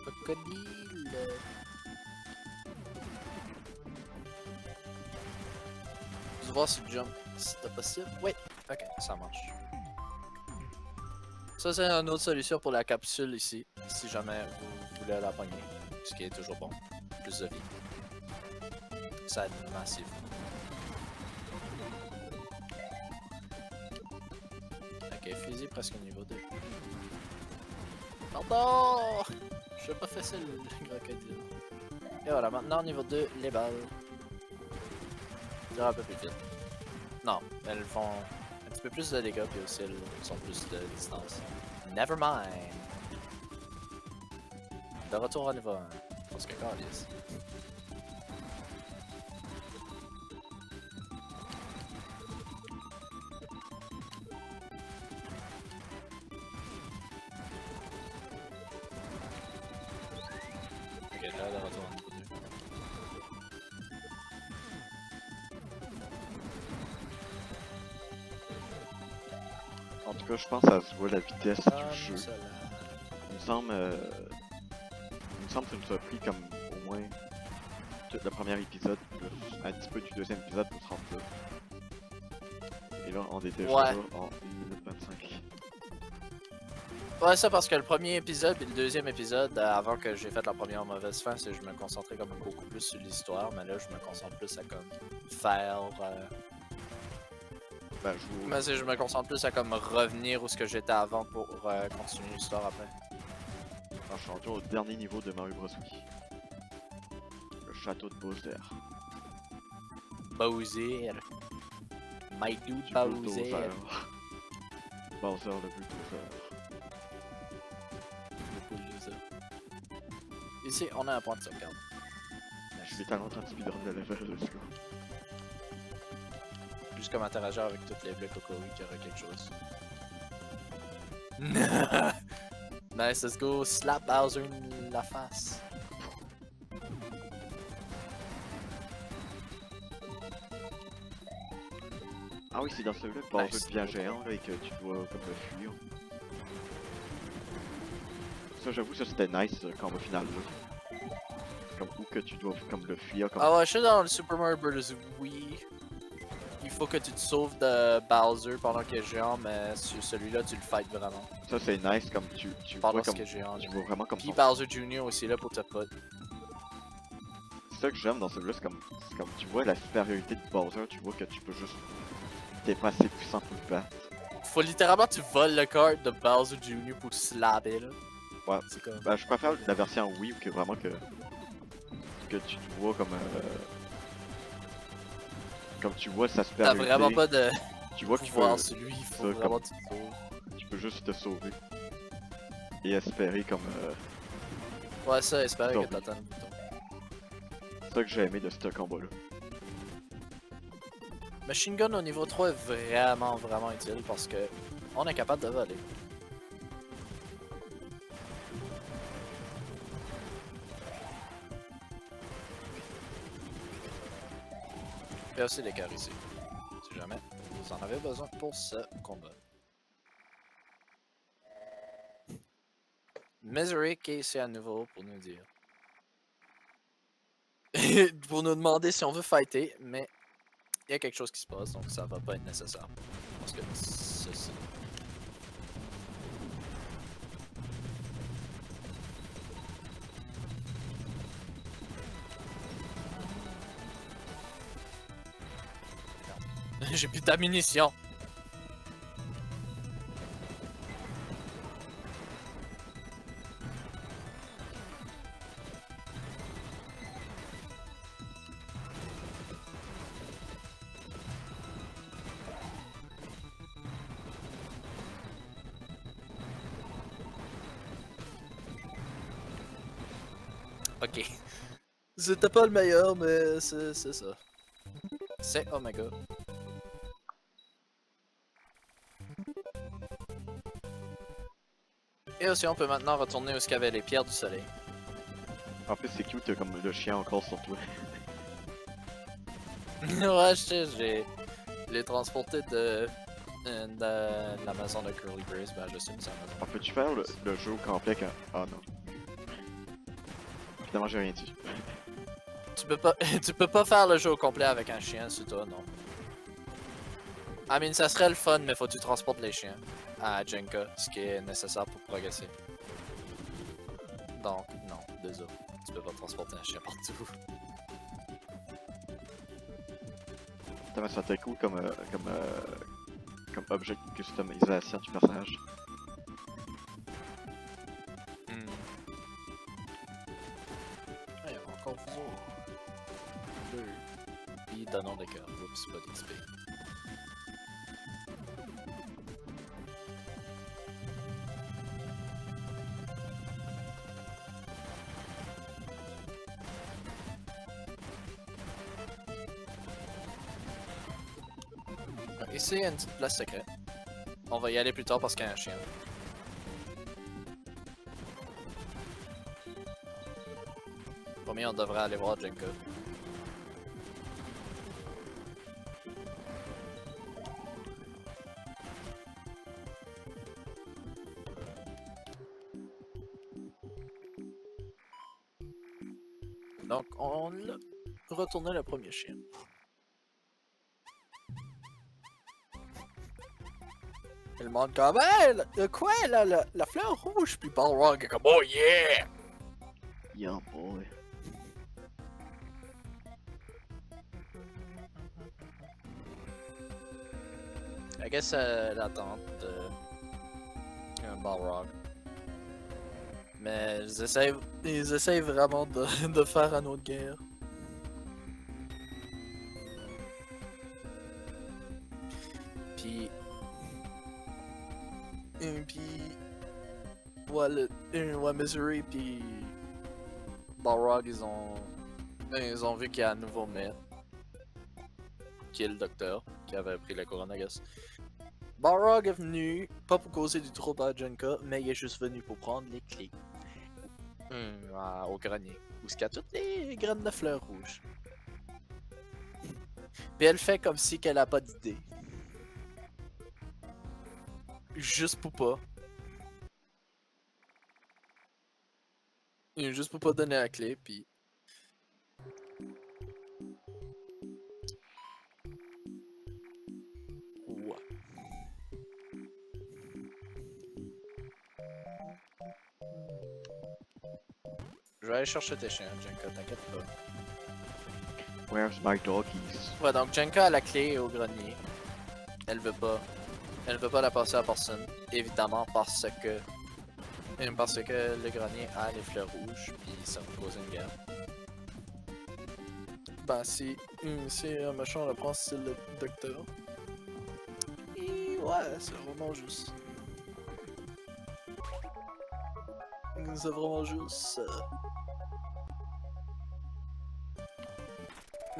Crocodile. Je vais voir si le jump c'était possible. Oui, ok, ça marche. Ça c'est une autre solution pour la capsule ici, si jamais vous voulez la pogner. Ce qui est toujours bon. Plus de vie. Ça aide massivement. Ok, fusil presque au niveau 2. Pardon! Je pas fait ça le crocodile. Et voilà, maintenant au niveau 2, les balles. Ça ira un peu plus vite. Non, elles font un petit peu plus de dégâts, puis aussi elles sont plus de distance. Never mind! De retour au niveau 1. Parce que Carlis. de retour en niveau 2. En tout cas, je pense que ça se voit la vitesse du jeu. Ça, là. Il me semble que ça nous a pris comme au moins tout le premier épisode, plus un petit peu du deuxième épisode pour se rendre là. Et là, on est déjà Ouais. là en 1 minute 25. Ouais, ça parce que le premier épisode et le deuxième épisode, avant que j'ai fait la première mauvaise fin, c'est que je me concentrais comme beaucoup plus sur l'histoire, mais là je me concentre plus à comme faire. Ben, je vous... Mais je me concentre plus à comme revenir où ce que j'étais avant pour continuer l'histoire après. Je suis rendu au dernier niveau de Mario Bros. Wii. Le château de Bowser. Bowser. My dude Du Bowser. bulldozer. Bowser le bulldozer. Le bulldozer. Ici, on a un point de sauvegarde. Je suis littéralement en train de speedrun le level, let's go. Juste comme interagir avec toutes les bleus Cocoa qui aurait quelque chose. Nice, let's go. Slap Bowser in la face. Ah oui, c'est dans celui-là que Bowser Nice. devient géant là, et que tu dois comme le fuir. Ça, j'avoue, ça c'était nice le combat final là. Comme où que tu dois comme le fuir. Comme... Ah ouais, je suis dans le Super Mario Bros. Wii. Il faut que tu te sauves de Bowser pendant qu'il est géant, mais sur celui-là, tu le fights vraiment. Ça c'est nice, comme tu vois Pendant comme... qu'il est géant. Tu vois vraiment comme Puis son... Bowser Jr. aussi là pour te put. C'est ça que j'aime dans celui-là, c'est comme tu vois la supériorité de Bowser, tu vois que tu peux juste... T'es pas assez puissant pour le battre. Faut littéralement tu voles le card de Bowser Jr. pour le slapper là. Ouais. C'est comme... Bah, je préfère la version Wii où que vraiment que tu te vois comme tu vois sa T'as supériorité. vraiment pas de Tu vois qu'il pouvoir faut, sur lui, il faut ça, vraiment que tu te sauves. tu peux juste te sauver et espérer comme Ouais, ça, espère que Zombie. t'attends le bouton. c'est ça que j'ai aimé de ce combat là. Machine Gun au niveau 3 est vraiment utile parce que on est capable de voler. Il y a aussi des cœurs ici, si jamais vous en avez besoin pour ce combat. Misery qui est ici à nouveau pour nous dire. Pour nous demander si on veut fighter, mais il y a quelque chose qui se passe, donc ça va pas être nécessaire. Parce que ceci. J'ai plus d'ammunition. Ok. C'était pas le meilleur, mais c'est ça. C'est Omega. Et aussi, on peut maintenant retourner où il y avait les pierres du soleil. En plus c'est cute, t'as comme le chien encore sur toi. Ouais, je sais, j'ai les transporté de la maison de Curly Grace, ben je sais que c'est la maison. Ah, peux-tu faire le jeu au complet quand... Ah non. Finalement j'ai rien dit. Tu peux pas faire le jeu au complet avec un chien sur toi, non. I mean, ça serait le fun, mais faut que tu transportes les chiens à Jenka, ce qui est nécessaire pour progresser. Donc, non, désolé. Tu peux pas transporter un chien partout. Tellement ça t'est cool comme objet de customisation du personnage. Ah, il y a encore vous. Puis donnons des cœurs. Oups, pas d'XP. Ici, il y a une petite place secrète. On va y aller plus tard parce qu'il y a un chien. premier, on devrait aller voir Jenka. Donc, on a retourné le premier chien. Il demande comme, hey, quoi, la fleur rouge? Puis Balrog est comme, oh yeah! Yeah, boy. I guess l'attente de Balrog. Mais ils essayent vraiment de faire un autre guerre. Puis... ouais, Misery puis Balrog, ils ont vu qu'il y a un nouveau maître. Qui est le docteur, qui avait pris la couronne, I guess. Balrog est venu, pas pour causer du trouble à Jenka, mais il est juste venu pour prendre les clés. Au grenier. Où il y a toutes les graines de fleurs rouges. Puis elle fait comme si qu'elle a pas d'idée. Juste pour pas. Juste pour pas donner la clé, puis... Ouais. Je vais aller chercher tes chiens, Jenka, t'inquiète pas. Where's my doggies? Ouais, donc Jenka a la clé au grenier. Elle veut pas la passer à personne, évidemment parce que le grenier a les fleurs rouges, puis ça va causer une guerre. Ben si un machin la prend, c'est le docteur. Et ouais, c'est vraiment juste. C'est vraiment juste.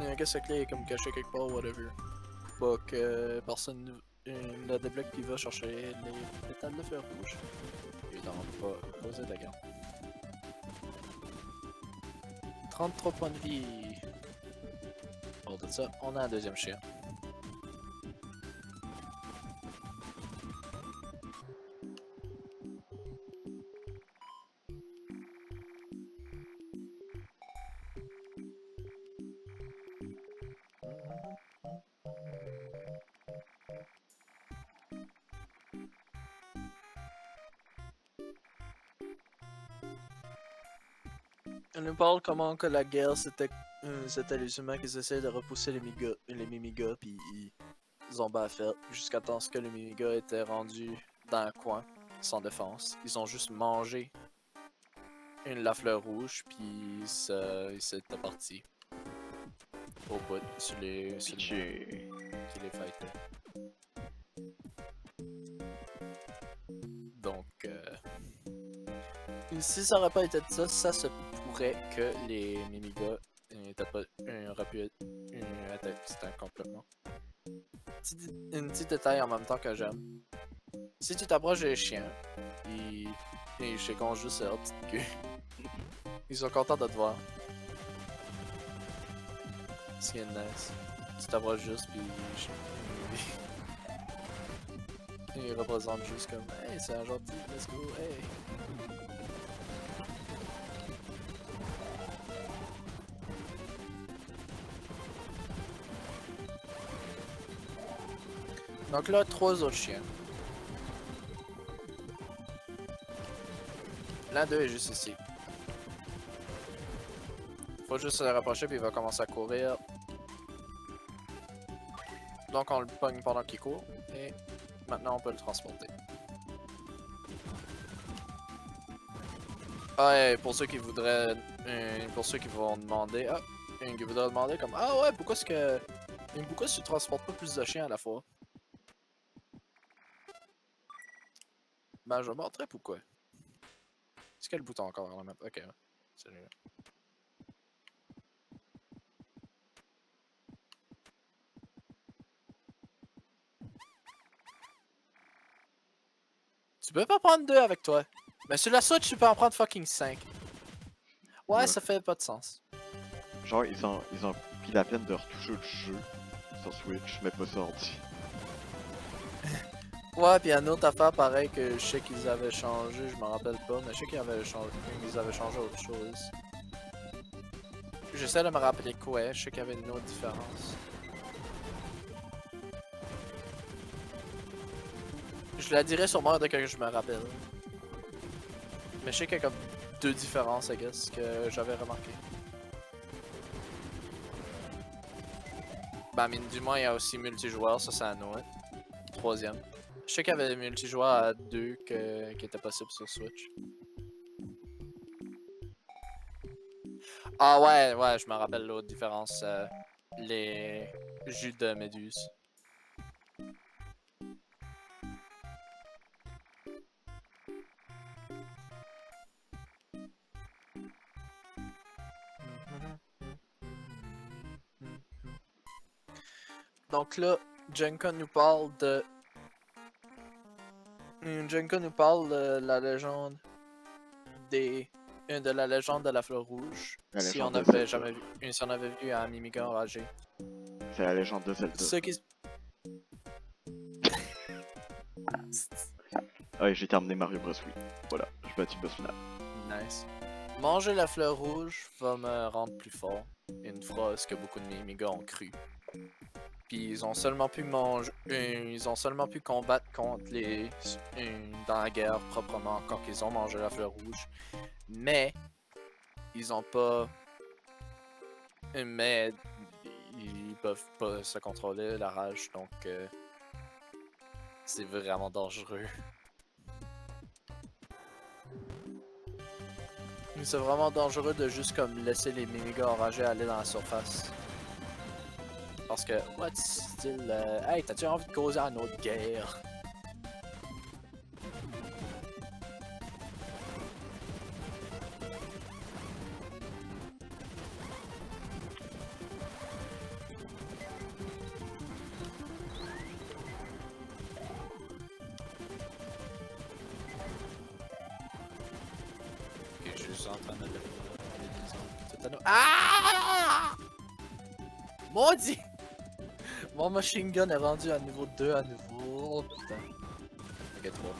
I guess la clé est comme cachée quelque part, whatever. Pas que personne ne la débloque puis va chercher les pétales de fleurs rouges. Et donc pas causer de la guerre. 33 points de vie. Pour tout ça, on a un deuxième chien. On nous parle comment que la guerre c'était les humains qui essayaient de repousser les Mimiga puis ils ont pas fait jusqu'à temps que les Mimiga étaient rendus dans un coin sans défense. Ils ont juste mangé la fleur rouge puis ils s'étaient partis au bout sur les fightaient. Donc si ça aurait pas été ça, ça se pourrait que les Mimiga auraient pu être un complètement. Une petite détail en même temps que j'aime. Si tu t'approches des chiens, ils chéconent juste leur petite queue. Ils sont contents de te voir. Ce qui est nice. Tu t'approches juste puis ils représentent juste comme hey, c'est un gentil, let's go, hey. Donc là, 3 autres chiens. L'un d'eux est juste ici. Faut juste se rapprocher puis il va commencer à courir. Donc on le pogne pendant qu'il court et maintenant on peut le transporter. Ah et pour ceux qui voudraient, pour ceux qui vont demander, qui voudraient demander comme ah ouais pourquoi tu transportes pas plus de chiens à la fois? Ben je vais montrer pourquoi. Est-ce qu'il y a le bouton encore dans la map? Ok, ouais. Celui-là. Tu peux pas prendre 2 avec toi. Mais sur la Switch, tu peux en prendre fucking 5. Ouais, ça fait pas de sens. Genre, ils ont pris la peine de retoucher le jeu sur Switch, mais pas sur ordi. Ouais, pis une autre affaire pareil que je sais qu'ils avaient changé, je m'en rappelle pas, mais je sais qu'ils avaient changé autre chose. J'essaie de me rappeler quoi, je sais qu'il y avait une autre différence. Je la dirais sûrement dès que je me rappelle. Mais je sais qu'il y a comme deux différences, I guess, que j'avais remarqué. Bah, mais du moins, il y a aussi multijoueur, ça c'est un autre. Troisième. Je sais qu'il y avait multijoueur à 2 qui était possible sur Switch. Ah ouais, ouais, je me rappelle l'autre différence. Les jus de méduse. Donc là, Jenka nous parle de... Jenka nous parle de la légende de la légende de la fleur rouge. La Si on légende de avait Zelda. jamais vu, si on avait vu un Mimiga enragé. C'est la légende de Zelda. Ceux qui... Ouais, j'ai terminé Mario Bros. Oui. Voilà, je bats le boss final. Nice. Manger la fleur rouge va me rendre plus fort. Une phrase que beaucoup de Mimiga ont cru. Puis ils ont seulement pu manger, ils ont seulement pu combattre contre les dans la guerre proprement quand ils ont mangé la fleur rouge. Mais ils ont pas, mais ils peuvent pas se contrôler la rage, donc c'est vraiment dangereux. C'est vraiment dangereux de juste comme laisser les Mimiga enragés aller dans la surface. Parce que, what, style, hey, t'as-tu envie de causer une autre guerre? Ok, je suis en train de le... Ah! Maudit! Mon machine gun est rendu à niveau 2 à nouveau. Oh putain. Ok, 3.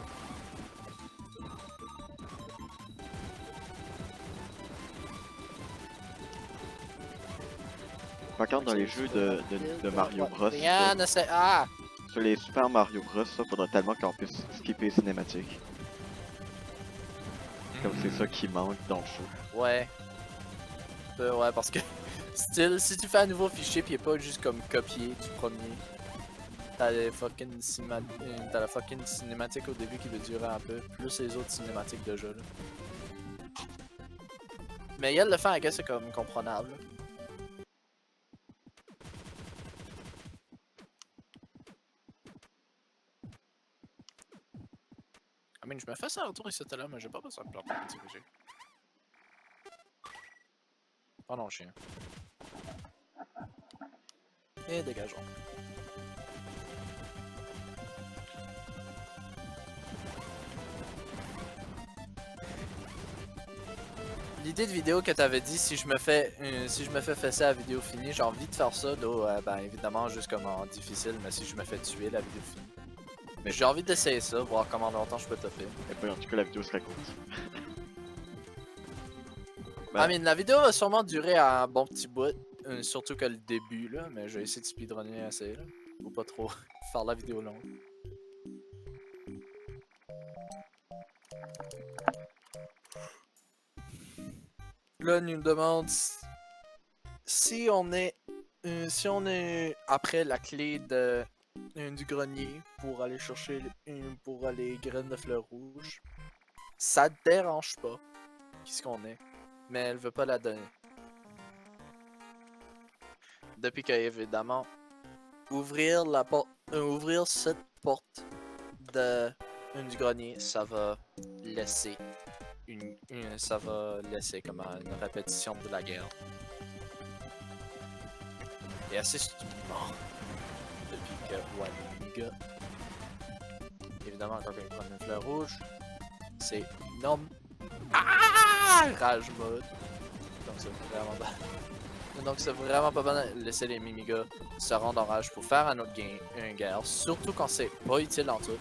Par contre, dans les jeux de Mario Bros, Rien ne sait. Ah! sur les Super Mario Bros, ça faudrait tellement qu'on puisse skipper les cinématiques. Comme c'est ça qui manque dans le jeu. Ouais. Ouais, parce que. Style, si tu fais un nouveau fichier pis il est pas juste comme copier du premier, t'as la fucking cinématique au début qui veut durer un peu, plus les autres cinématiques de jeu là. Mais Yel le fait, I guess, c'est comme comprenable. I mean, je me fais ça un retour ici là, mais j'ai pas besoin de planter le diriger. Oh non, chien. Et dégageons. L'idée de vidéo que t'avais dit, si je me fais fesser à la vidéo finie, j'ai envie de faire ça, ben évidemment juste comme en difficile, mais si je me fais tuer la vidéo finie. Mais j'ai envie d'essayer ça, voir comment longtemps je peux topper. Et puis en tout cas, la vidéo serait courte. Ah mais la vidéo va sûrement durer un bon petit bout, surtout que le début là, mais je vais essayer de speedrunner assez là, faut pas trop faire la vidéo longue. Là, il nous demande si on est après la clé du grenier pour aller chercher les graines de fleurs rouges. Ça te dérange pas qu'est-ce qu'on est, mais elle veut pas la donner. Depuis que évidemment ouvrir cette porte du grenier, ça va laisser comme une répétition de la guerre. Et assez stupidement, depuis que Wamiga, évidemment quand il prend une fleur rouge, c'est énorme. Ah! Rage mode. Donc c'est vraiment bad. Donc c'est vraiment pas bon de laisser les Mimigas se rendre en rage pour faire un autre guerre, surtout quand c'est pas utile en tout.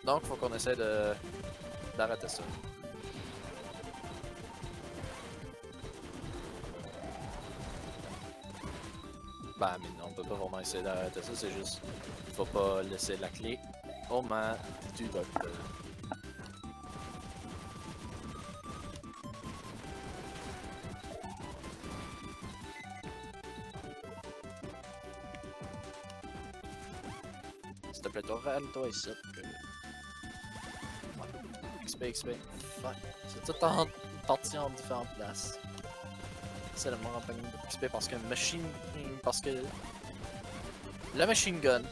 Donc faut qu'on essaie d'arrêter ça. Bah mais non, on peut pas vraiment essayer d'arrêter ça, c'est juste faut pas laisser la clé aux mains du docteur. S'il te plaît, toi ici. Ouais. XP. Fuck. C'est tout en parti en différentes places. C'est le moins rempagné de XP parce que la machine gun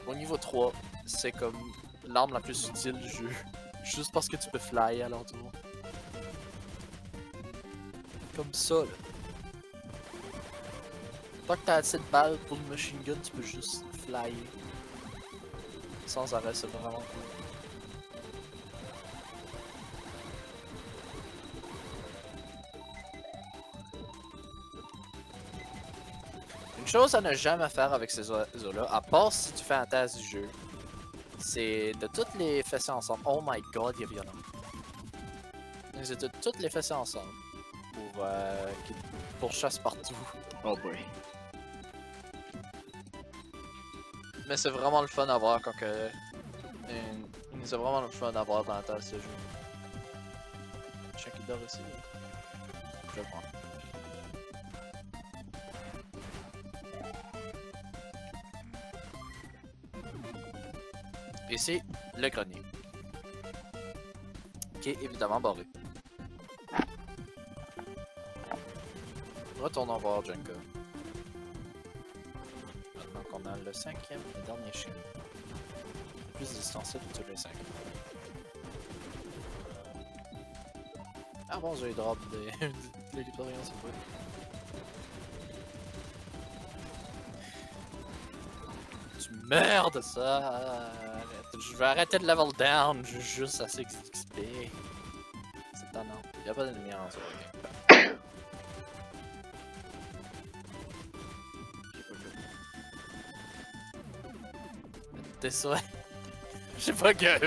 au niveau 3 c'est comme l'arme la plus utile du jeu. Juste parce que tu peux fly alentour. Comme ça là. Tant que t'as assez de balles pour une machine gun, tu peux juste fly. Sans arrêt, c'est vraiment cool. Une chose à ne jamais faire avec ces oiseaux-là, à part si tu fais un test du jeu, c'est de toutes les fesser ensemble. Oh my god, il est violent. C'est de toutes les fesser ensemble pour chasse partout. Oh boy. Mais c'est vraiment le fun à voir quand que. C'est vraiment le fun à voir dans la tasse ce jeu. Je sais qu'il dort aussi. Je le prends. Ici, le grenier. Qui est évidemment barré. Retournons voir Jenka. Maintenant qu'on a le 5e et dernier chien. Plus distancié de tous les 5. Ah bon, j'ai drop de l'équiporion, c'est vrai. Tu merde ça! Je vais arrêter de level down, j'ai juste assez XP. C'est étonnant. Y'a pas de lumière en soi. T'es sûr? J'ai pas que.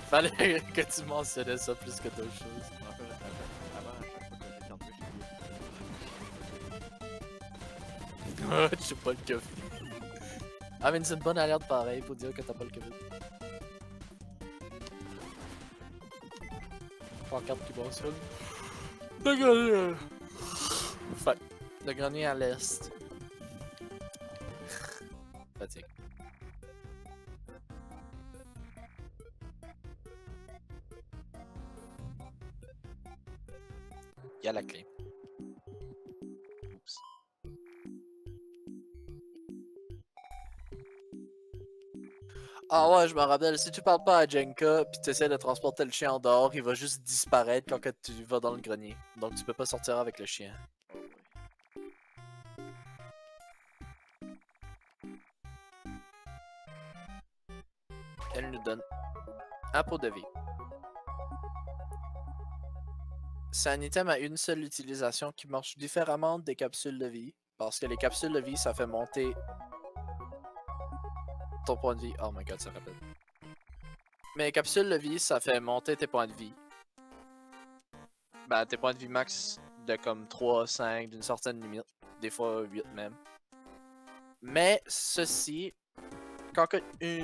Fallait que tu mentionnais ça plus que d'autres choses. Avant, à chaque fois que j'ai tenté, Je sais pas le COVID. Ah, mais c'est une bonne alerte pareil pour dire que t'as pas le COVID. Pancarte qui mentionne. Le grenier. Fuck. Le grenier à l'est. Fatigue. Y'a la clé. Oups. Ah ouais, je me rappelle, si tu parles pas à Jenka pis tu essaies de transporter le chien en dehors, il va juste disparaître quand que tu vas dans le grenier. Donc tu peux pas sortir avec le chien. Elle nous donne un pot de vie. C'est un item à une seule utilisation qui marche différemment des capsules de vie. Parce que les capsules de vie, ça fait monter ton point de vie. Oh my god, ça rappelle. Mais les capsules de vie, ça fait monter tes points de vie. Ben, tes points de vie max de comme 3, 5, d'une certaine limite. Des fois 8 même. Mais ceci, quand que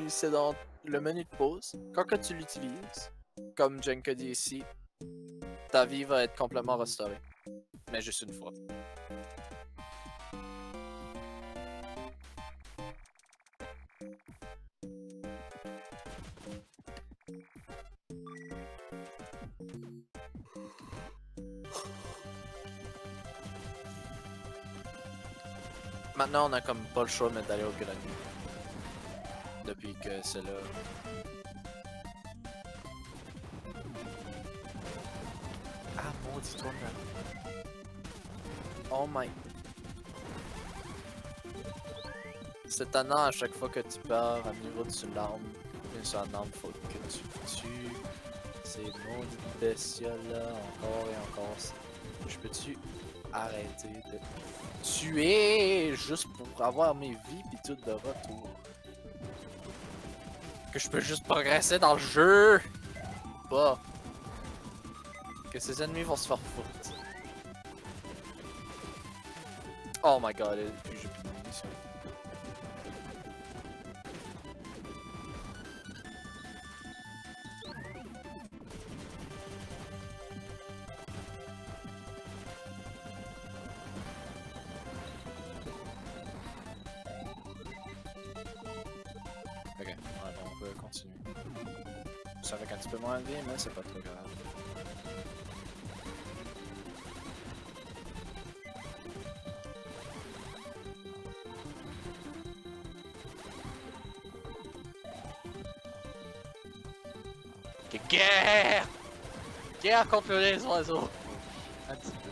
c'est dans le menu de pause, quand que tu l'utilises, comme Jenka dit ici, ta vie va être complètement restaurée. Mais juste une fois. Maintenant, on a comme pas le choix mais d'aller au grenier. Depuis que c'est là. Ah, maudit toi, man. Oh my. C'est étonnant à chaque fois que tu pars à niveau de l'arme. Sur un arme, faut que tu tues ces maudites bestioles là encore et encore. Je peux-tu arrêter de tuer juste pour avoir mes vies pis tout de retour. Que je peux juste progresser dans le jeu. Pas. Que ces ennemis vont se faire foutre. Oh my god, et puis j'ai plus de munitions. Ok, ouais, bon, on peut continuer. Ça fait un petit peu moins de vie, mais c'est pas trop grave. Guerre! Guerre contre les oiseaux! Un petit peu.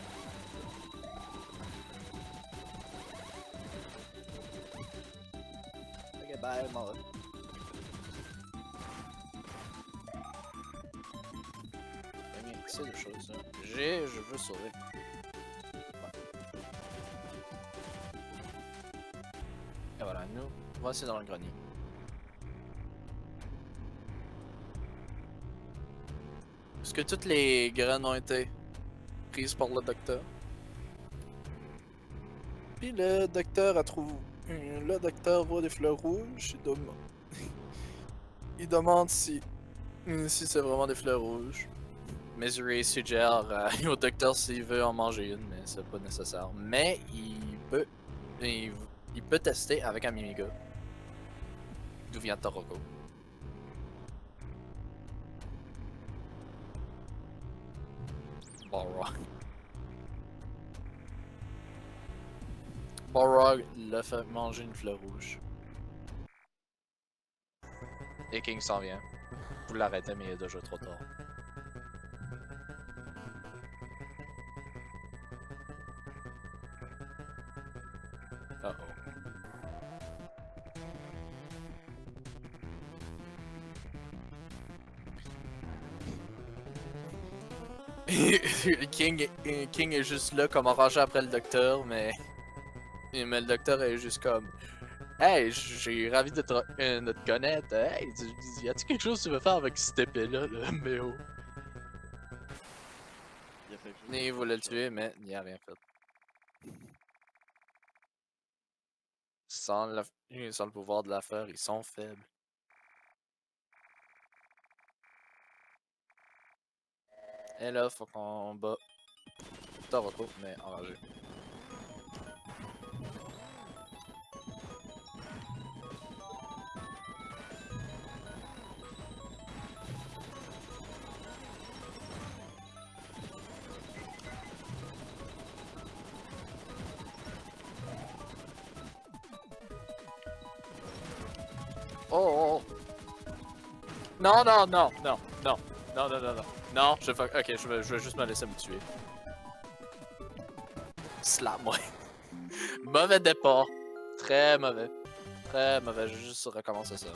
Ok, bye, m'en va. Mais c'est deux choses, là. Je veux sauver. Ouais. Et voilà, nous, voici dans le grenier. Est-ce que toutes les graines ont été prises par le docteur? Puis le docteur a trouvé. Le docteur voit des fleurs rouges. Il demande si c'est vraiment des fleurs rouges. Misery suggère au docteur s'il veut en manger une, mais c'est pas nécessaire. Mais il peut tester avec un Mimiga. D'où vient Toroko? Balrog. Balrog l'a fait manger une fleur rouge. Et King s'en vient. Vous l'arrêtez, mais il est déjà trop tard. Uh oh. King est juste là comme rangé après le docteur, mais le docteur est juste comme hey, j'ai ravi de te connaître. Hey, y a-tu quelque chose que tu veux faire avec cette épée-là, le Méo? Il voulait le tuer, mais il n'y a rien fait. Sans le pouvoir de la faire, ils sont faibles. Et là, faut qu'on bat Toroko, mais enragé. Oh, oh, oh. Non, non, non, non, non, non, non, non, non. Non, ok, je vais juste me laisser me tuer. Slap, moi. Mauvais départ. Très mauvais. Très mauvais, je vais juste recommencer ça.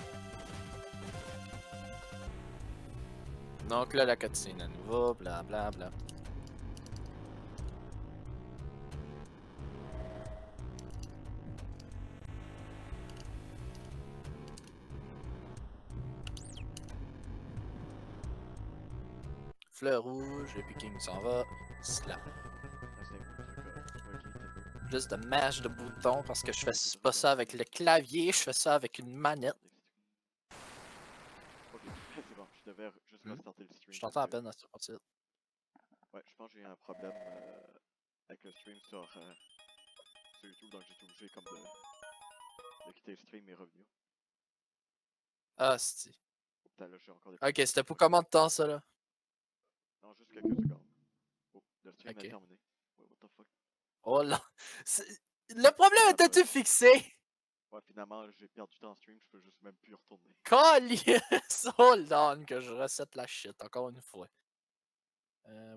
Donc là, la cutscene à nouveau, bla bla bla. Fleur rouge, et puis King s'en va. Slap. Juste de mash de boutons parce que je fais pas ça avec le clavier, je fais ça avec une manette. Ok, c'est bon, je devais juste restarter le stream. Je t'entends à peine à ce partir. Ouais, je pense que j'ai eu un problème avec le stream sur YouTube, donc j'étais obligé comme de quitter le stream et revenir. Ah, c'est. Putain, là, j'ai encore des Ok, c'était pour combien de temps ça là? Non, juste quelques secondes. Oh, le stream est terminé. Ouais, what the fuck? Oh là! Le problème était-tu fixé? Ouais, finalement, j'ai perdu dans le stream, je peux juste même plus y retourner. Calice! Hold on, que je recette la shit encore une fois.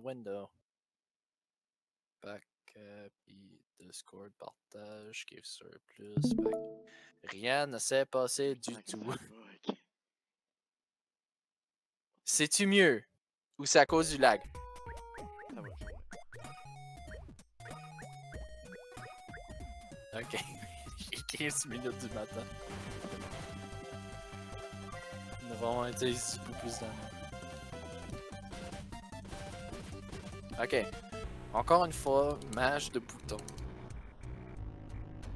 Window. Back, puis Discord, partage, give surplus, back. Rien ne s'est passé du tout. C'est-tu mieux? Ou c'est à cause du lag? Ça va, Ok. J'ai 15 minutes du matin. On a vraiment été ici pour plus d'années. Ok. Encore une fois, mâche de boutons.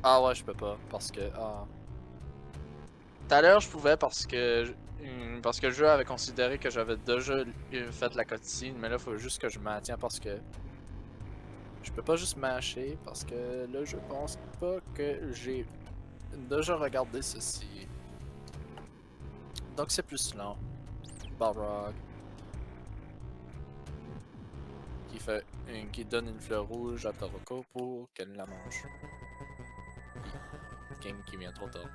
Ah ouais, je peux pas parce que. Ah. Tout à l'heure, je pouvais parce que le jeu avait considéré que j'avais déjà fait la cutscene, mais là, il faut juste que je maintienne parce que je peux pas juste mâcher parce que là, je pense pas que j'ai déjà regardé ceci. Donc c'est plus lent. Balrog. Qui donne une fleur rouge à Toroko pour qu'elle la mange. King qui vient trop tard.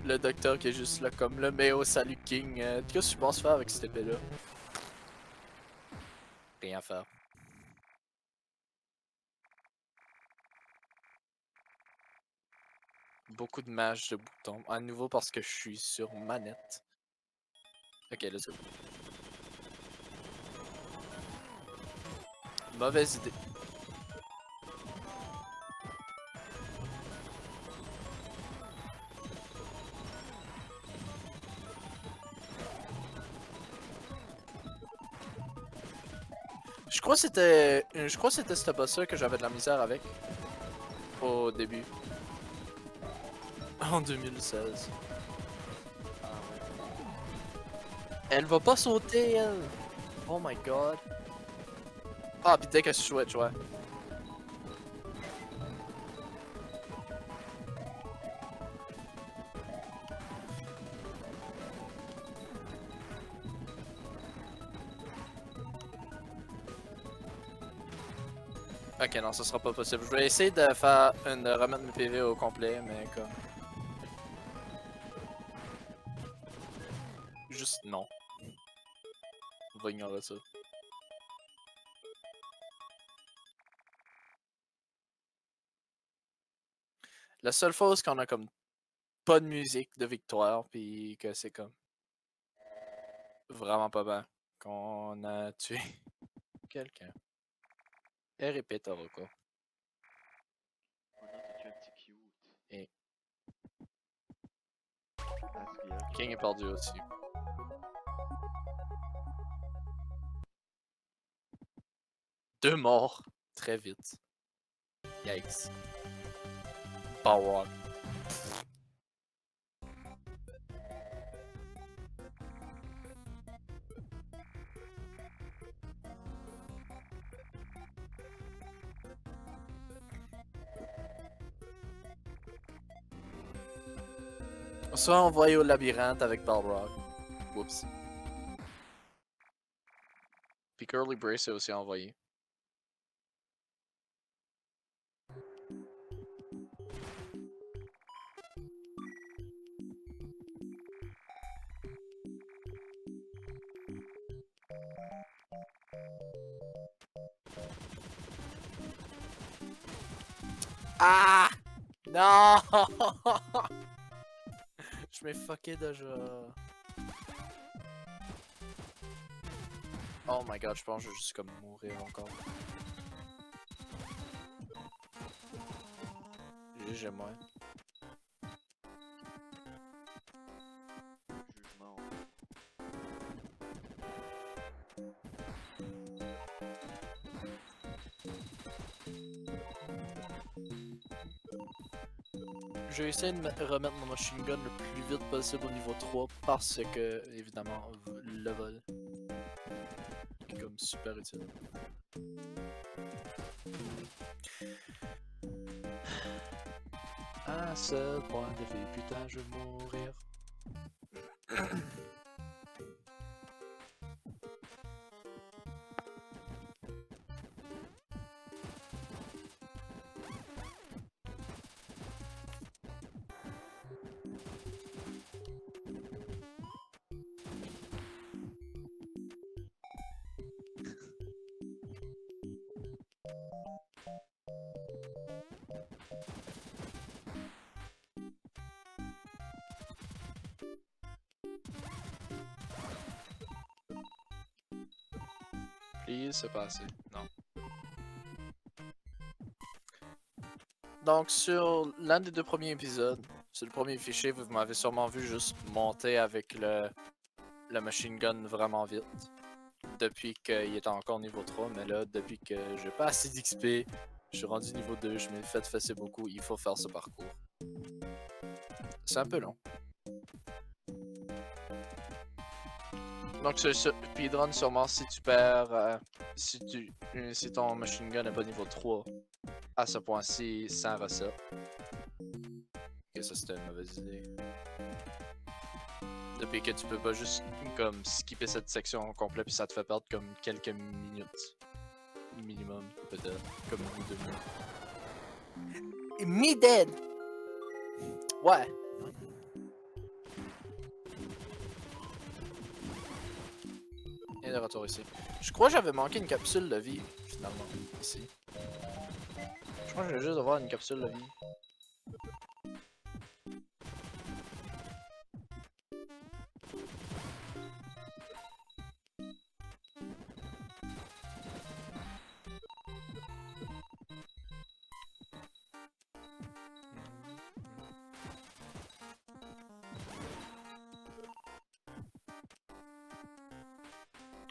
Le docteur qui est juste là comme le mais au salut King. Qu'est-ce que tu penses faire avec cette épée là? Rien faire. Beaucoup de mages de boutons. À nouveau parce que je suis sur manette. Ok, let's go. Mauvaise idée. Je crois que c'était ce boss-là que j'avais de la misère avec. Au début. En 2016. Elle va pas sauter, elle! Oh my god. Ah, pis dès que je switch, ouais. Ok, non, ça sera pas possible. Je vais essayer de faire de remettre mes PV au complet, mais comme. Juste non. On va ignorer ça. La seule fois où qu'on a comme pas de musique de victoire, puis que c'est comme vraiment pas bien qu'on a tué quelqu'un. Et répète Oroco. Oh non, t'as tué un petit cute. Et Asriel. King est perdu aussi. Deux morts. Très vite. Yikes. Balrog. Soit envoyé au labyrinthe avec Balrog. Oups. Puis Curly Brace est aussi envoyé. Ah! Non! Je m'ai fucké déjà. Oh my god, je pense que je vais juste comme mourir encore. GG moi. Jugement. Je vais essayer de remettre mon machine gun le plus vite possible au niveau 3 parce que, évidemment, le vol est comme super utile. À ce point de vie, putain, je vais mourir. Il s'est passé. Non. Donc, sur l'un des 2 premiers épisodes, sur le premier fichier, vous m'avez sûrement vu juste monter avec le machine gun vraiment vite. Depuis qu'il était encore niveau 3, mais là, depuis que j'ai pas assez d'XP, je suis rendu niveau 2, je m'ai fait fesser beaucoup, il faut faire ce parcours. C'est un peu long. Donc, ce speedrun, sûrement, si tu perds, si ton machine gun n'est pas niveau 3, à ce point-ci, sans recette. Ok, ça c'était une mauvaise idée. Depuis que tu peux pas juste comme skipper cette section au complet puis ça te fait perdre comme quelques minutes. Minimum, peut-être. Comme 1 ou 2 minutes. Me dead! Ouais. Et de retour ici. Je crois que j'avais manqué une capsule de vie, finalement, ici. Je crois que je vais juste avoir une capsule de vie.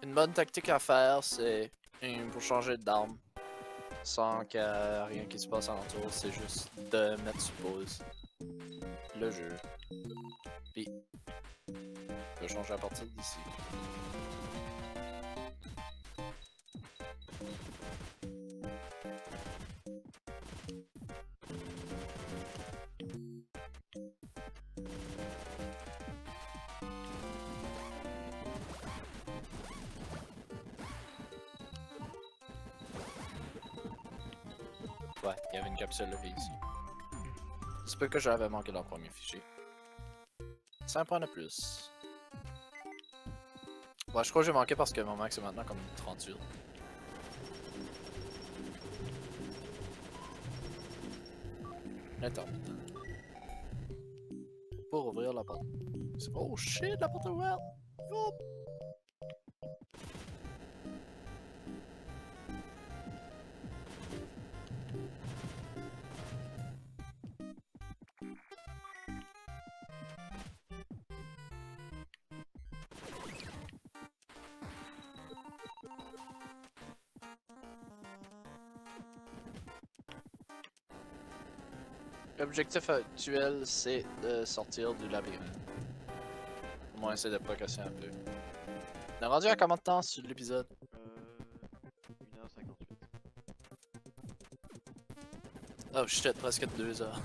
Une bonne tactique à faire, c'est pour changer d'arme. Sans qu'il y ait rien qui se passe alentour, c'est juste de mettre sur pause le jeu. Puis, je peux changer à partir d'ici. Ouais, il y avait une capsule de vie ici. C'est pas que j'avais manqué dans le premier fichier. 5 points de plus. Ouais, je crois que j'ai manqué parce que mon max est maintenant comme 38. Intermittent. Pour ouvrir la porte. Oh shit, la porte est ouverte! Oh. L'objectif actuel, c'est de sortir du labyrinthe. Au moins, essayer de progresser un peu. On est rendu à combien de temps sur l'épisode? 1h58. Oh shit, presque 2 heures.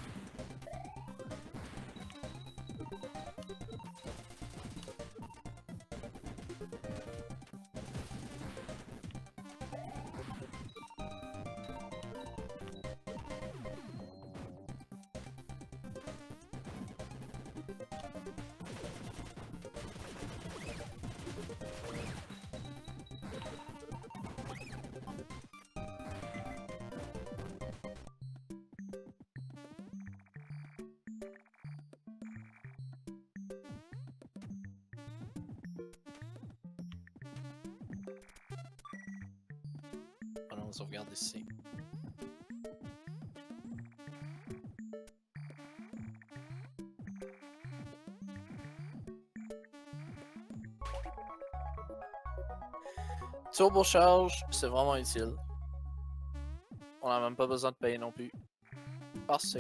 On sauvegarde ici. Turbocharge, c'est vraiment utile. On n'a même pas besoin de payer non plus. Parce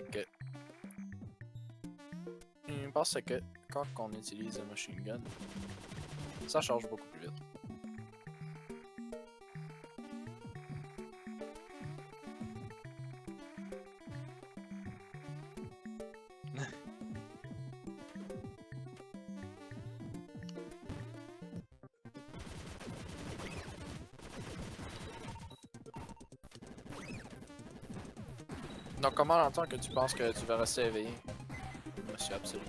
que quand on utilise un machine gun, ça charge beaucoup plus vite. Donc comment longtemps que tu penses que tu vas rester éveillé, Monsieur Absolu?